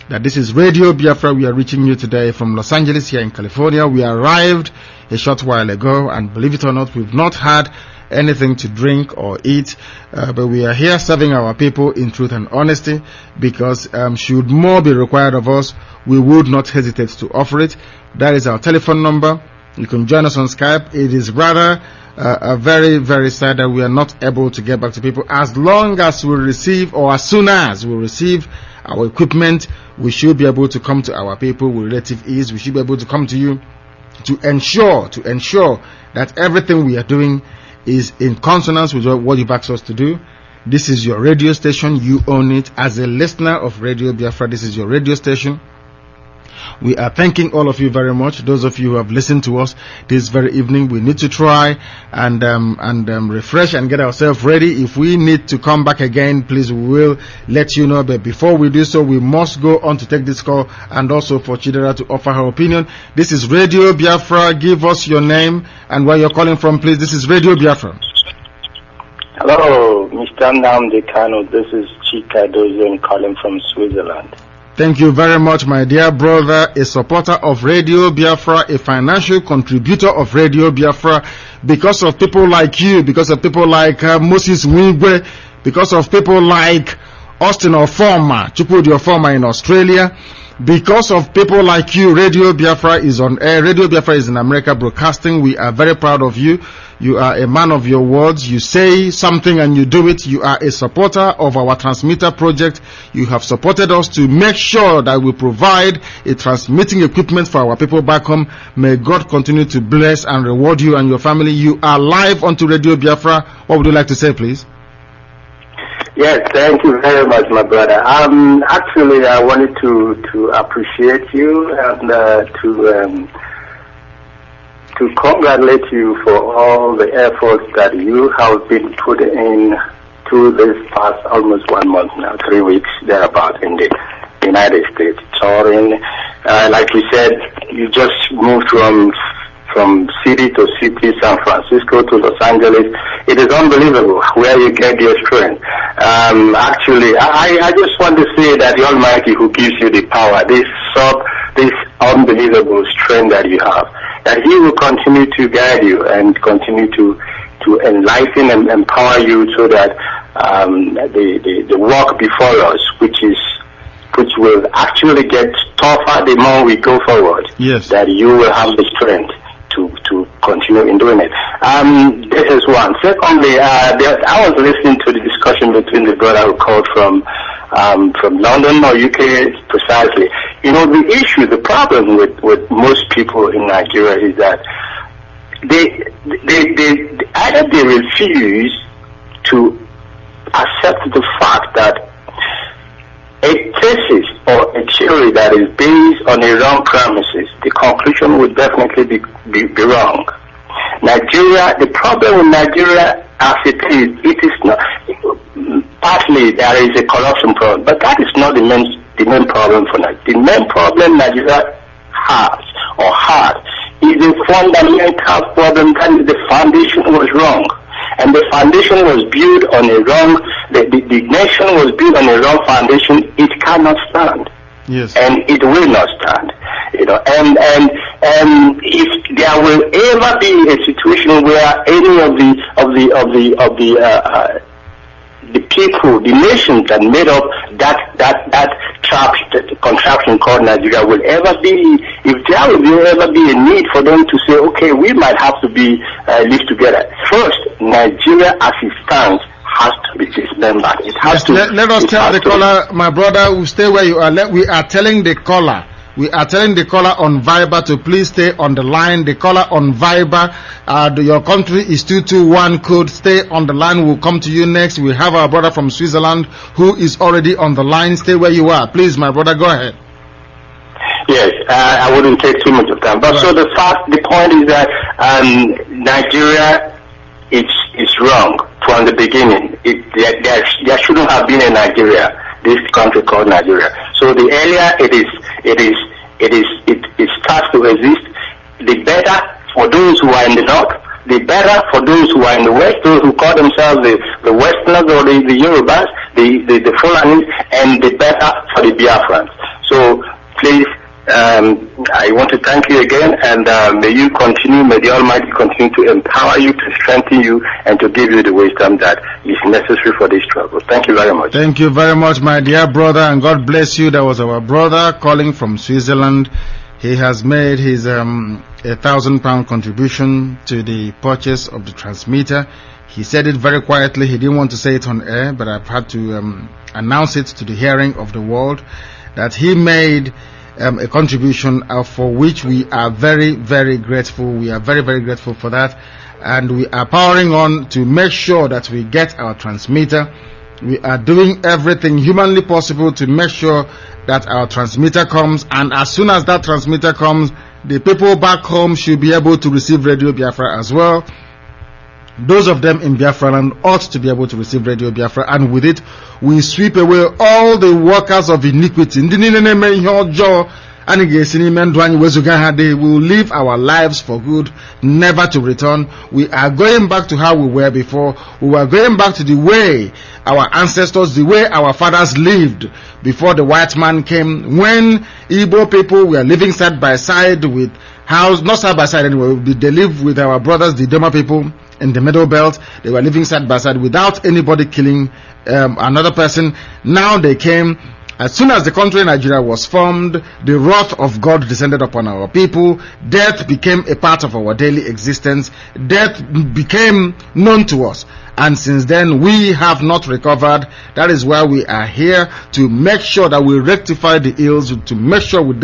That this is Radio Biafra. We are reaching you today from Los Angeles here in California. We arrived a short while ago, and believe it or not, we've not had anything to drink or eat, but we are here serving our people in truth and honesty, because should more be required of us, we would not hesitate to offer it. That is our telephone number. You can join us on Skype. It is rather very, very sad that we are not able to get back to people. As long as we receive, or as soon as we receive our equipment, we should be able to come to our people with relative ease. We should be able to come to you to ensure that everything we are doing is in consonance with what you've asked us to do. This is your radio station. You own it. As a listener of Radio Biafra, this is your radio station. We are thanking all of you very much. Those of you who have listened to us this very evening, we need to try and refresh and get ourselves ready. If we need to come back again, please, we will let you know. But before we do so, we must go on to take this call, and also for Chidera to offer her opinion. This is Radio Biafra. Give us your name and where you're calling from, please. This is Radio Biafra. Hello, Mr. Nnamdi Kanu. This is Chika Dozian calling from Switzerland. Thank you very much, my dear brother, a supporter of Radio Biafra, a financial contributor of Radio Biafra, because of people like you, because of people like Moses Mwigwe, because of people like Austin Ofoma, Chukwudi Ofoma in Australia, because of people like you. Radio Biafra is on air. Radio Biafra is in America broadcasting. We are very proud of you. You are a man of your words. You say something and you do it. You are a supporter of our transmitter project. You have supported us to make sure that we provide a transmitting equipment for our people back home. May God continue to bless and reward you and your family. You are live onto Radio Biafra. What would you like to say, please? Yes, thank you very much, my brother. Actually, I wanted to appreciate you and to congratulate you for all the efforts that you have been putting in to this past almost 1 month now, 3 weeks thereabout in the United States, touring. Like you said, you just moved from city to city, San Francisco to Los Angeles. It is unbelievable where you get your strength. Actually, I just want to say that the Almighty who gives you the power, this unbelievable strength that you have, that He will continue to guide you and continue to enlighten and empower you, so that the work before us, which will actually get tougher the more we go forward, yes, that you will have the strength to continue in doing it. This is one. Secondly, I was listening to the discussion between the brother who called from London or UK precisely. You know, the problem with most people in Nigeria is that they either they refuse to accept the fact that a thesis or a theory that is based on a wrong premises, the conclusion would definitely be wrong. Nigeria, the problem with Nigeria as it is not, partly there is a corruption problem, but that is not the main problem for Nigeria. The main problem Nigeria has or had is a fundamental problem, that is the foundation was wrong. And the foundation was built on a wrong, the nation was built on a wrong foundation. It cannot stand. Yes. And it will not stand. You know, and if there will ever be a situation where any of the people, the nations that made up that contraption called Nigeria will ever be, if there will ever be a need for them to say, okay, we might have to be live together. First, Nigeria as it stands has to be dismembered. It has to. Let us tell the caller, my brother, who stay where you are. We are telling the caller. We are telling the caller on Viber to please stay on the line. The caller on Viber, your country is 221 code. Stay on the line. We'll come to you next. We have our brother from Switzerland who is already on the line. Stay where you are. Please, my brother, go ahead. Yes, I wouldn't take too much of time. But so the point is that Nigeria is wrong from the beginning. There shouldn't have been a Nigeria, this country called Nigeria. So the earlier it starts to exist, the better for those who are in the north, the better for those who are in the west, those who call themselves the Westerners or the Yorubas, the Fulanis, and the better for the Biafrans. So please, I want to thank you again, and may you continue, may the Almighty continue to empower you, to strengthen you, and to give you the wisdom that is necessary for this struggle. Thank you very much. Thank you very much, my dear brother, and God bless you. That was our brother calling from Switzerland. He has made his £1,000 contribution to the purchase of the transmitter. He said it very quietly. He didn't want to say it on air, but I've had to announce it to the hearing of the world that he made a contribution for which we are very, very grateful. We are very, very grateful for that, and we are powering on to make sure that we get our transmitter. We are doing everything humanly possible to make sure that our transmitter comes, and as soon as that transmitter comes, the people back home should be able to receive Radio Biafra as well. Those of them in Biafra land ought to be able to receive Radio Biafra, and with it we sweep away all the workers of iniquity. They will live our lives for good, never to return. We are going back to how we were before. We are going back to the way our ancestors, the way our fathers lived before the white man came, when Igbo people were living side by side with not side by side anyway, they lived with our brothers, the Doma people in the Middle Belt. They were living side by side without anybody killing another person. Now they came. As soon as the country Nigeria was formed, the wrath of God descended upon our people. Death became a part of our daily existence. Death became known to us. And since then, we have not recovered. That is why we are here, to make sure that we rectify the ills, to make sure we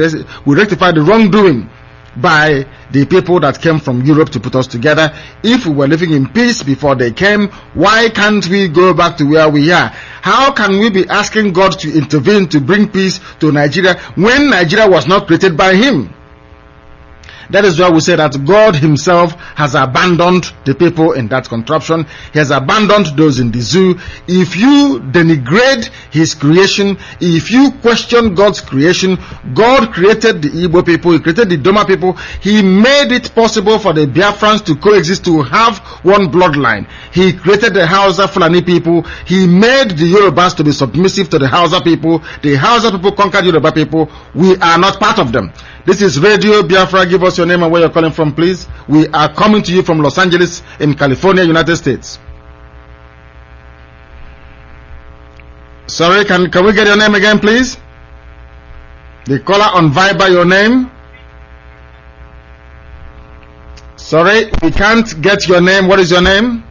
rectify the wrongdoing by the people that came from Europe to put us together. If we were living in peace before they came, why can't we go back to where we are? How can we be asking God to intervene to bring peace to Nigeria when Nigeria was not created by Him? That is why we say that God Himself has abandoned the people in that contraption. He has abandoned those in the zoo. If you denigrate His creation, if you question God's creation, God created the Igbo people, He created the Doma people. He made it possible for the Biafrans to coexist, to have one bloodline. He created the Hausa Fulani people. He made the Yorubas to be submissive to the Hausa people. The Hausa people conquered Yoruba people. We are not part of them. This is Radio Biafra. Give us your name and where you're calling from, please. We are coming to you from Los Angeles in California, United States. Sorry, can we get your name again, please? The caller on Viber, your name. Sorry, we can't get your name. What is your name?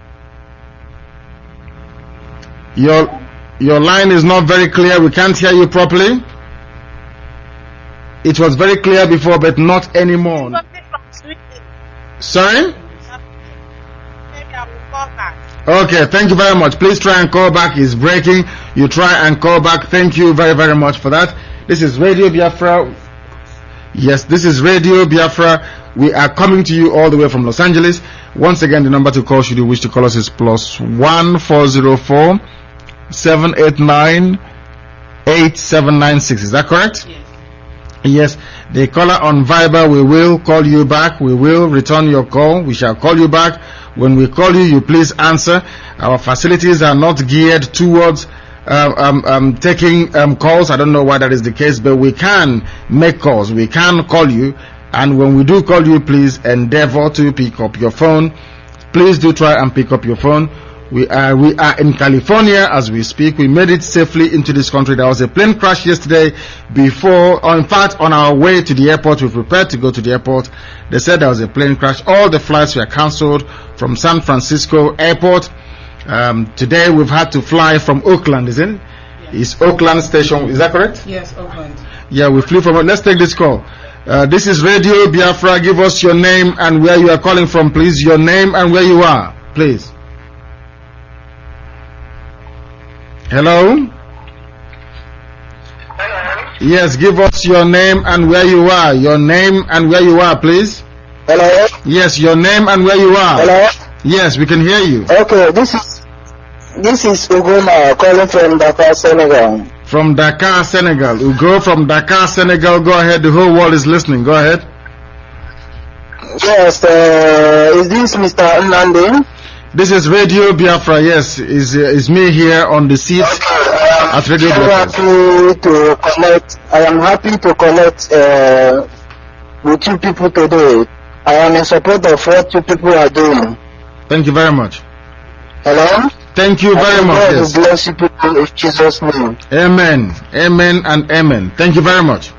Your line is not very clear. We can't hear you properly. It was very clear before, but not anymore. Sorry? Okay, thank you very much. Please try and call back. It's breaking. You try and call back. Thank you very, very much for that. This is Radio Biafra. Yes, this is Radio Biafra. We are coming to you all the way from Los Angeles. Once again, the number to call, should you wish to call us, is +1 404 789 8796. Is that correct? Yes. Yes, the caller on Viber, we will call you back. We will return your call. We shall call you back. When we call you, you please answer. Our facilities are not geared towards taking calls. I don't know why that is the case, but we can make calls. We can call you, and when we do call you, please endeavor to pick up your phone. Please do try and pick up your phone. We are in California as we speak. We made it safely into this country. There was a plane crash yesterday before, in fact, on our way to the airport. We prepared to go to the airport. They said there was a plane crash. All the flights were cancelled from San Francisco airport. Today we've had to fly from Oakland, isn't it? Yes. It's Oakland station, is that correct? Yes, Oakland. Yeah, we flew from it. Let's take this call. This is Radio Biafra. Give us your name and where you are calling from, please. Your name and where you are, please. Hello? Yes, give us your name and where you are. Your name and where you are, please. Hello? Yes, your name and where you are. Hello? Yes, we can hear you. Okay, this is Ugoma calling from Dakar, Senegal. From Dakar, Senegal. Ugo from Dakar, Senegal. Go ahead. The whole world is listening. Go ahead. Yes, is this Mr. Nnamdi? This is Radio Biafra. Yes, is me here on the seat at Radio Biafra. I am happy to connect with you people today. I am in support of what you people are doing. Thank you very much. Hello? Thank you very much. God yes. bless you people in Jesus' name. Amen. Amen and amen. Thank you very much.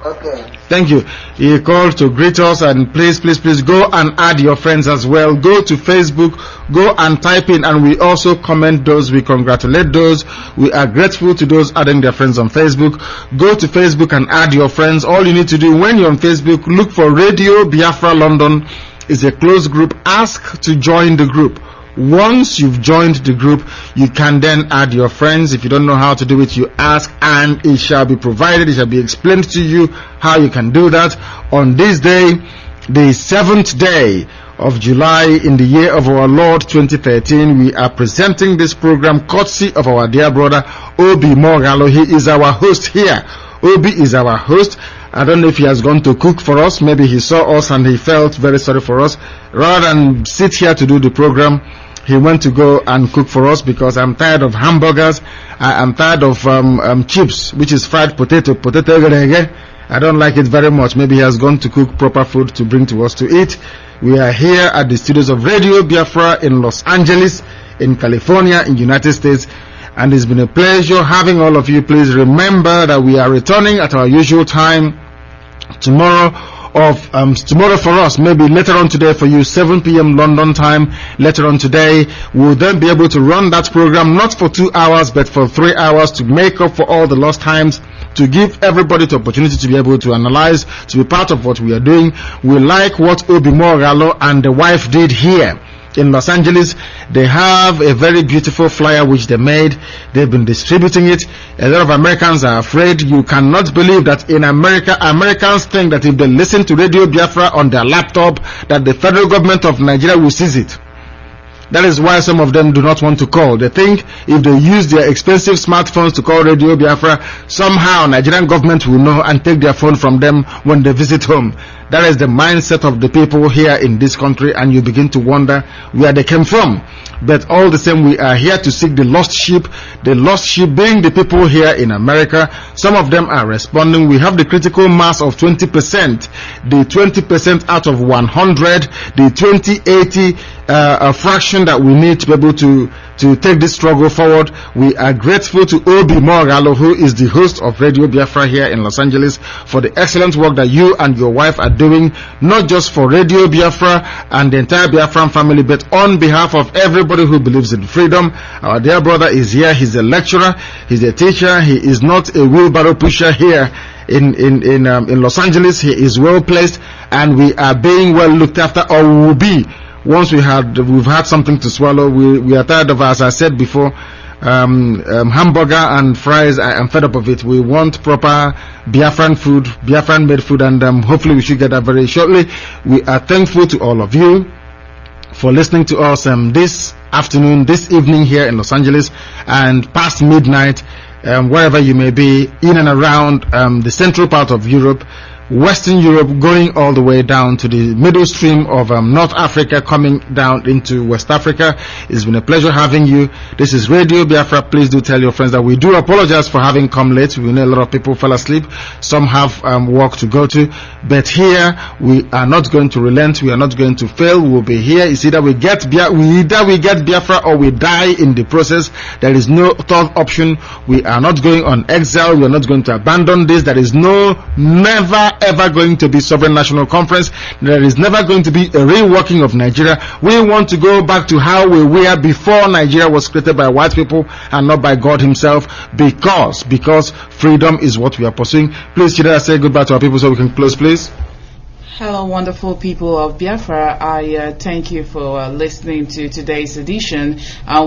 Okay. Thank you. He called to greet us, and please go and add your friends as well. Go to Facebook, go and type in, and we also comment those, we congratulate those, we are grateful to those adding their friends on Facebook. Go to Facebook and add your friends. All you need to do when you're on Facebook, look for Radio Biafra London. It's a closed group. Ask to join the group. Once you've joined the group, you can then add your friends. If you don't know how to do it, you ask and it shall be provided. It shall be explained to you how you can do that. On this day, the 7th day of July in the year of our Lord 2013, we are presenting this program courtesy of our dear brother Obi Mogalo. He is our host here. Obi is our host. I don't know if he has gone to cook for us. Maybe he saw us and he felt very sorry for us. Rather than sit here to do the program, he went to go and cook for us, because I'm tired of hamburgers. I'm tired of chips, which is fried potato. I don't like it very much. Maybe he has gone to cook proper food to bring to us to eat. We are here at the studios of Radio Biafra in Los Angeles, in California, in the United States. And it's been a pleasure having all of you. Please remember that we are returning at our usual time tomorrow for us, maybe later on today for you, 7 p.m. London time. Later on today, we'll then be able to run that program not for 2 hours but for 3 hours, to make up for all the lost times, to give everybody the opportunity to be able to analyze, to be part of what we are doing. We like what Obi Mogalo and the wife did here in Los Angeles. They have a very beautiful flyer which they made. They've been distributing it. A lot of Americans are afraid. You cannot believe that in America, Americans think that if they listen to Radio Biafra on their laptop, that the federal government of Nigeria will seize it. That is why some of them do not want to call. They think if they use their expensive smartphones to call Radio Biafra, somehow Nigerian government will know and take their phone from them when they visit home. That is the mindset of the people here in this country, and you begin to wonder where they came from. But all the same, we are here to seek the lost sheep being the people here in America. Some of them are responding. We have the critical mass of 20%, the 20% out of 100, the 2080 fraction that we need to be able to take this struggle forward. We are grateful to Obi Mogalo, who is the host of Radio Biafra here in Los Angeles, for the excellent work that you and your wife are doing, not just for Radio Biafra and the entire Biafran family, but on behalf of everybody who believes in freedom. Our dear brother is here. He's a lecturer, he's a teacher. He is not a wheelbarrow pusher here in Los Angeles. He is well placed, and we are being well looked after, or we will be once we've had something to swallow. We are tired of, as I said before, hamburger and fries. I am fed up of it. We want proper Biafran food, Biafran made food, and hopefully we should get that very shortly. We are thankful to all of you for listening to us this afternoon, this evening here in Los Angeles, and past midnight, wherever you may be in and around the central part of Europe. Western Europe, going all the way down to the middle stream of North Africa, coming down into West Africa. It's been a pleasure having you. This is Radio Biafra. Please do tell your friends that we do apologize for having come late. We know a lot of people fell asleep. Some have work to go to. But here, we are not going to relent. We are not going to fail. We will be here. It's either we get Biafra or we die in the process. There is no third option. We are not going on exile. We are not going to abandon this. There is never ever going to be sovereign national conference. There is never going to be a reworking of Nigeria. We want to go back to how we were before Nigeria was created by white people and not by God himself, because freedom is what we are pursuing. Please, Chidera, say goodbye to our people so we can close, please. Hello, wonderful people of Biafra. I thank you for listening to today's edition.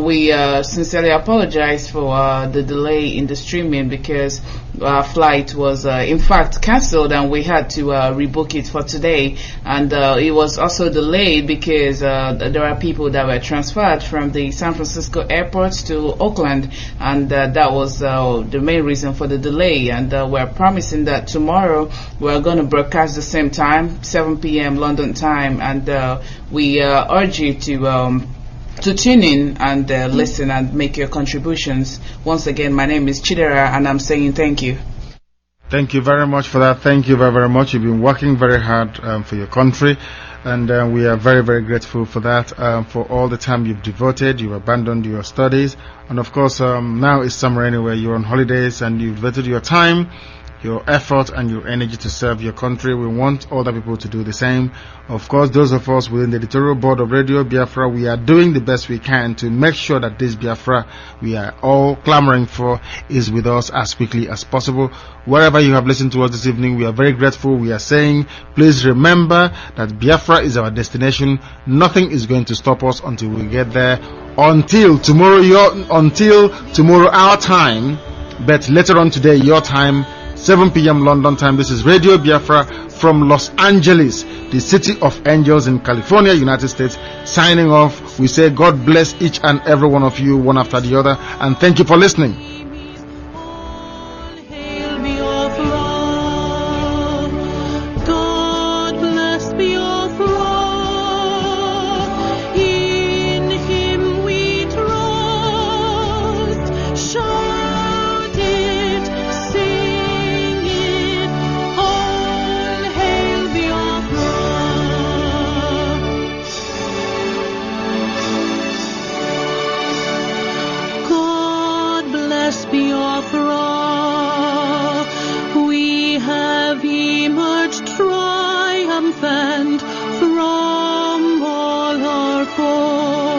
We sincerely apologize for the delay in the streaming because our flight was in fact cancelled and we had to rebook it for today. And it was also delayed because there are people that were transferred from the San Francisco airport to Oakland, and that was the main reason for the delay. And we're promising that tomorrow we're going to broadcast the same time, 7 p.m. London time, and we urge you to tune in and listen and make your contributions. Once again, my name is Chidera and I'm saying thank you. Thank you very much for that. Thank you very, very much. You've been working very hard for your country, and we are very, very grateful for that, for all the time you've devoted. You abandoned your studies, and of course now it's summer anyway. You're on holidays and you've devoted your time, your effort and your energy to serve your country. We want other people to do the same. Of course, those of us within the editorial board of Radio Biafra, we are doing the best we can to make sure that this Biafra we are all clamoring for is with us as quickly as possible. Wherever you have listened to us this evening, we are very grateful. We are saying, please remember that Biafra is our destination. Nothing is going to stop us until we get there. Until tomorrow our time, but later on today your time, 7 p.m. London time. This is Radio Biafra from Los Angeles, the city of angels in California, United States. Signing off, we say God bless each and every one of you, one after the other, and thank you for listening. Triumphant from all our foes.